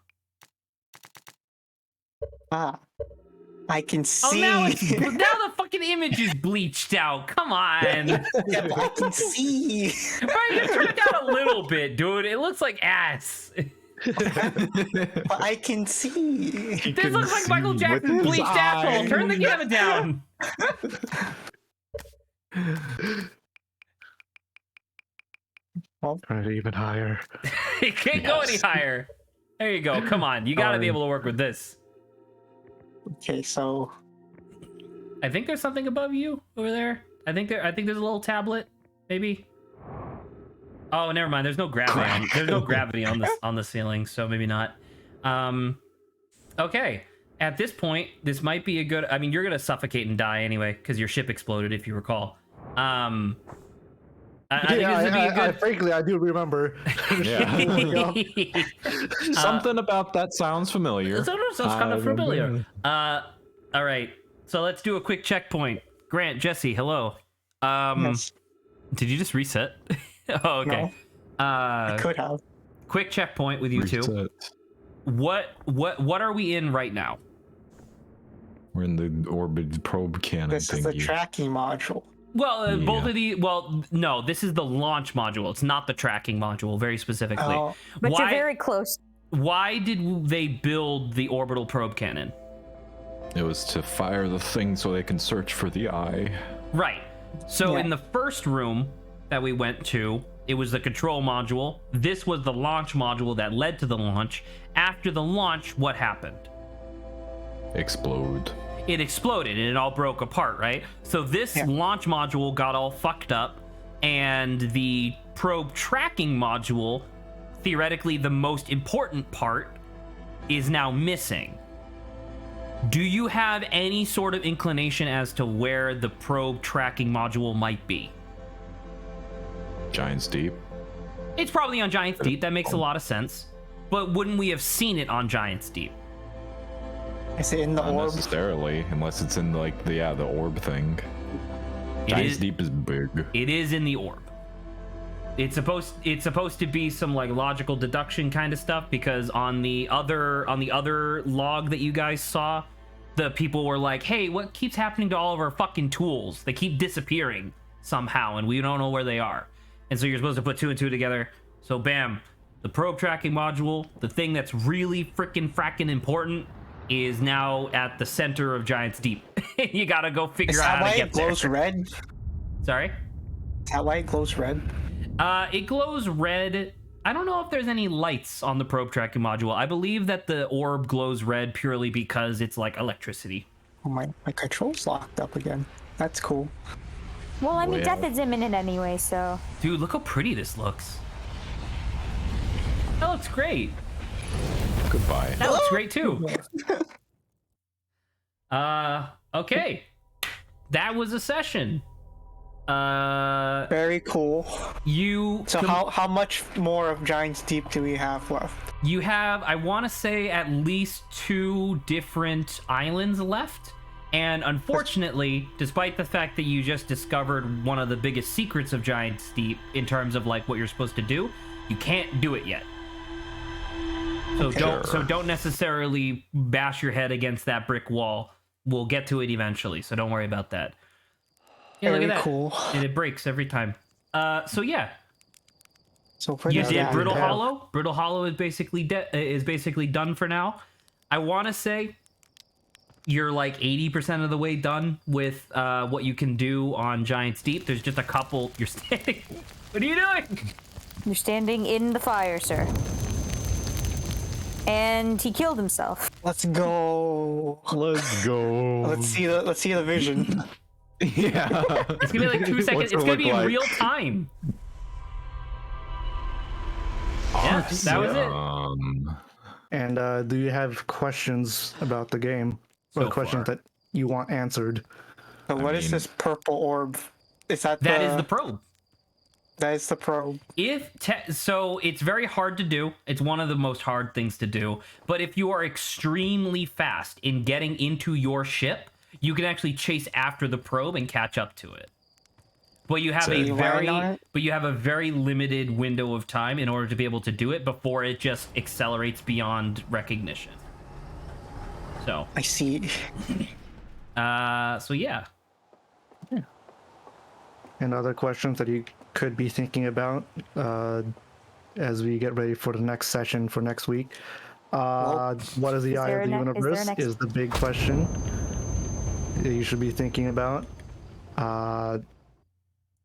I can Oh, see. now the fucking image is bleached out. Come on. Yeah, but I can see. Right, you turn it down a little bit, dude. It looks like ass. But I can see. This looks like Michael Jackson's bleached asshole. Turn the gamma down. Turn it even higher. It can't go any higher. There you go. Come on. You got to be able to work with this. Okay, so I think there's something above you over there. I think there's a little tablet, maybe. Oh, never mind. There's no gravity. There's no gravity on the ceiling, so maybe not. Okay. At this point, this might be a good. I mean, you're gonna suffocate and die anyway because your ship exploded, if you recall. I think this would be a good. Frankly, I do remember. Yeah. Something about that sounds familiar. Sounds kind of familiar. All right. So let's do a quick checkpoint. Grant, Jesse, hello. yes, Did you just reset? Oh, okay. I could have. Quick checkpoint with you two. Reset. What are we in right now? We're in the orbit probe cannon This is the thingy. tracking module. Well, both Yeah. of the no, this is the launch module. It's not the tracking module, very specifically. Oh. But why, you're very close. Why did they build the orbital probe cannon? It was to fire the thing so they can search for the eye. Right. So Yeah. in the first room that we went to, it was the control module. This was the launch module that led to the launch. After the launch, what happened? Explode. It exploded and it all broke apart, right? So this launch module got all fucked up, and the probe tracking module, theoretically the most important part, is now missing. Do you have any sort of inclination as to where the probe tracking module might be? Giant's Deep. It's probably on Giant's Deep. That makes a lot of sense. But wouldn't we have seen it on Giant's Deep? Is it in the Not orb? necessarily, unless it's in like the orb thing. Giant's Deep is big. It is in the orb. It's supposed to be some like logical deduction kind of stuff, because on the other log that you guys saw, the people were like, "Hey, what keeps happening to all of our fucking tools? They keep disappearing somehow, and we don't know where they are." And so you're supposed to put two and two together. So bam, the probe tracking module, the thing that's really fracking important, is now at the center of Giant's Deep. You gotta go figure Is out that how why to it get there. glows red? Sorry? Is that why it glows red? It glows red. I don't know if there's any lights on the probe tracking module. I believe that the orb glows red purely because it's like electricity. Oh, my control's locked up again. That's cool. Well, I mean, Well. death is imminent anyway, so. Dude, look how pretty this looks. That looks great. Goodbye. That looks great too. Okay. That was a session. Very cool. You So how much more of Giant's Deep do we have left? You have, I want to say, at least 2 different islands left. And unfortunately, despite the fact that you just discovered one of the biggest secrets of Giant's Deep in terms of like what you're supposed to do, you can't do it yet. So don't necessarily bash your head against that brick wall. We'll get to it eventually, so don't worry about that. Yeah, look Very at that. cool. And it breaks every time. So yeah, So for you now, did that- Brittle Hollow. Brittle Hollow is basically done for now. I want to say you're like 80% of the way done with what you can do on Giant's Deep. There's just a couple. You're standing. What are you doing? You're standing in the fire, sir. And he killed himself. Let's go. Let's go. Let's see the vision. Yeah. It's gonna be like 2 seconds. What's It's it gonna be look in like? real time. Yeah, that was it. And do you have questions about the game? Or So questions far. that you want answered? So what is mean- this purple orb? Is that That is the probe. That is the probe. So it's very hard to do. It's one of the most hard things to do. But if you are extremely fast in getting into your ship, you can actually chase after the probe and catch up to it. But you have So a you land on very it? very limited window of time in order to be able to do it before it just accelerates beyond recognition. So, I see. so yeah. And other questions that you could be thinking about as we get ready for the next session for next week? What is the eye there of the a ne- is there a universe next- is the big question that you should be thinking about.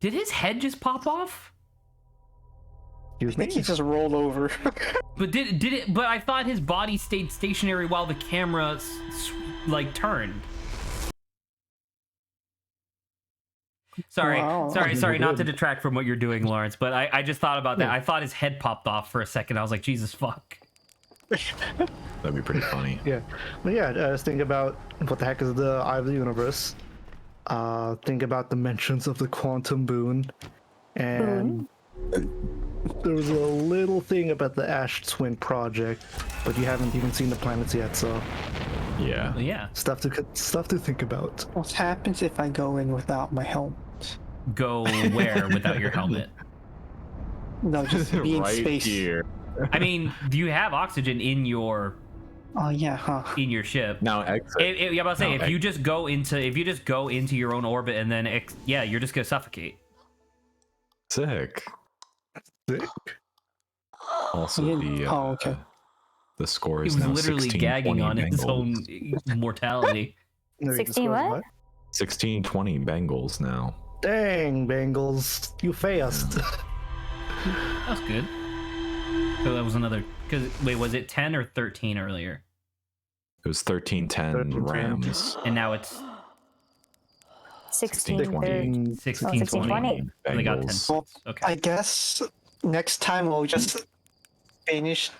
Did his head just pop off? Excuse I think he me? just rolled over. But did it? But I thought his body stayed stationary while the camera like turned. Sorry, Wow. sorry, not to detract from what you're doing, Lawrence. But I just thought about that. Yeah. I thought his head popped off for a second. I was like, Jesus fuck. That'd be pretty funny. Yeah. Well, yeah, just think about what the heck is the eye of the universe. Think about dimensions of the quantum boon. And there was a little thing about the Ash Twin project, but you haven't even seen the planets yet, so Yeah. Well, yeah, stuff to think about. What happens if I go in without my helmet? go where without your helmet? No, just be in right space. here. I mean, you have oxygen in your Oh yeah, huh? in your ship. Now exit. Yeah, about to say, No, if you just go into your own orbit and then yeah, you're just gonna suffocate. Sick. Sick. Also, okay. the score He is was now literally 16-20 gagging on his Bengals. own mortality. 16 what? 16-20 Bengals now. Dang, Bengals, you fast. That's good. So that was another. Because wait, was it 10 or 13 earlier? It was 13-10 13-10. Rams. And now it's 16, 16-20. 16 20. They got 10. Bengals. Well, Okay. I guess next time we'll just finish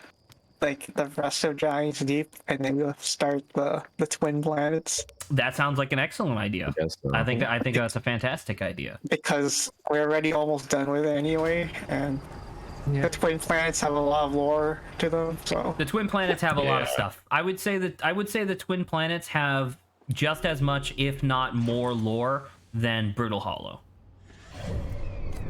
like the rest of Giants Deep, and then we'll start the twin planets That sounds like an excellent idea. I guess so. I think that's a fantastic idea. because we're already almost done with it anyway, and the twin planets have a lot of lore to them. So The twin planets have a lot of Yeah. stuff. I would say the twin planets have just as much, if not more, lore than Brutal Hollow.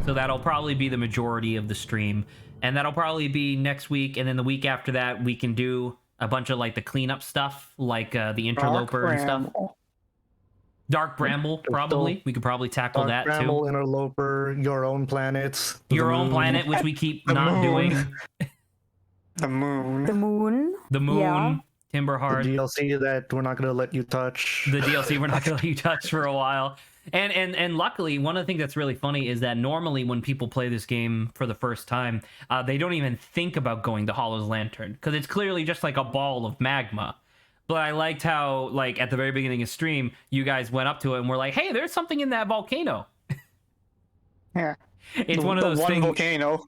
So that'll probably be the majority of the stream, and that'll probably be next week, and then the week after that we can do a bunch of like the cleanup stuff, like the interloper and stuff. Dark Bramble, probably. We could probably tackle Dark that Bramble, too. Interloper, Your Own Planets. Your the own moon. planet, which we keep The not moon. doing. the moon. The moon. The moon, Yeah. The Timberheart. DLC that we're not going to let you touch. The DLC we're not going to let you touch for a while. And luckily, one of the things that's really funny is that normally when people play this game for the first time, they don't even think about going to Hollow's Lantern because it's clearly just like a ball of magma. But I liked how, like, at the very beginning of stream, you guys went up to it and were like, "Hey, there's something in that volcano." Yeah, It's one of the those one things. volcano.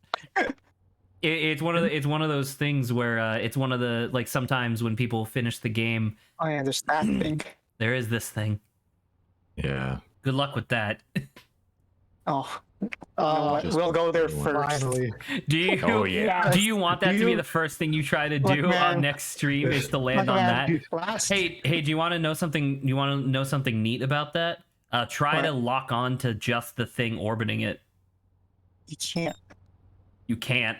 It's one of those things where it's one of the, like, sometimes when people finish the game, Oh yeah, there's that thing. there is this thing. Yeah. Good luck with that. Oh, you know what? Just We'll go there one. first. Finally. Do you? Oh, yeah. Do you want that Do to be you- the first thing you try to Look, do man. on next stream? Is to land Look, on man, that? last- Hey, do you want to know something? You want to know something neat about that? Try What? to lock on to just the thing orbiting it. You can't. You can't.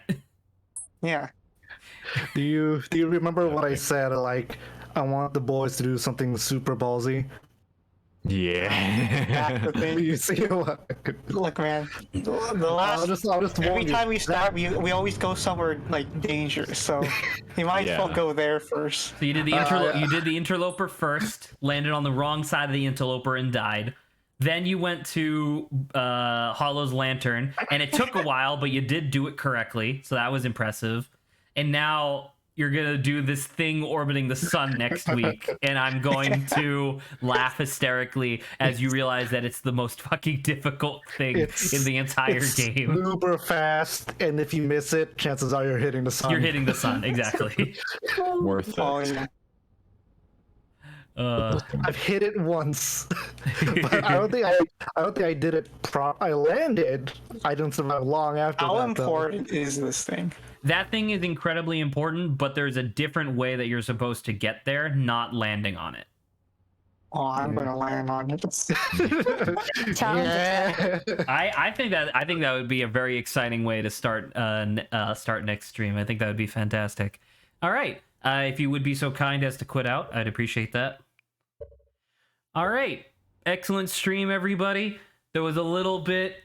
Yeah. Do you remember what I said? Like, I want the boys to do something super ballsy. Yeah. That's the thing. You see what? Look, man. The last. I'll just warn Every you. time we start, we always go somewhere like dangerous. So you might as well Yeah. go there first. So you did the you did the interloper first, landed on the wrong side of the interloper and died. Then you went to Hollow's Lantern, and it took a while, but you did do it correctly, so that was impressive. And now you're gonna do this thing orbiting the sun next week, and I'm going to laugh hysterically as you realize that it's the most fucking difficult thing in the entire it's game. super fast, and if you miss it, chances are you're hitting the sun. You're hitting the sun, exactly. Worth it. Oh yeah. I've hit it once, but I don't think I did it. I landed. I didn't survive long after How that. though. important is this thing? That thing is incredibly important, but there's a different way that you're supposed to get there, not landing on it. Oh, I'm gonna land on it. Challenge. Yeah. I think that would be a very exciting way to start next stream. I think that would be fantastic. All right, if you would be so kind as to quit out, I'd appreciate that. All right, excellent stream, everybody. There was a little bit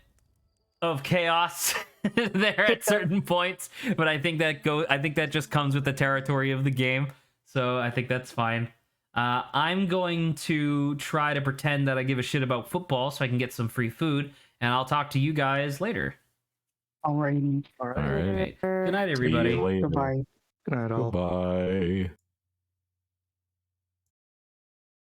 of chaos there at certain points, but I think that just comes with the territory of the game. So I think that's fine. I'm going to try to pretend that I give a shit about football so I can get some free food, and I'll talk to you guys later. Alrighty. All right. All right. Good night, See you everybody. later. Goodbye. Good night, all. Goodbye.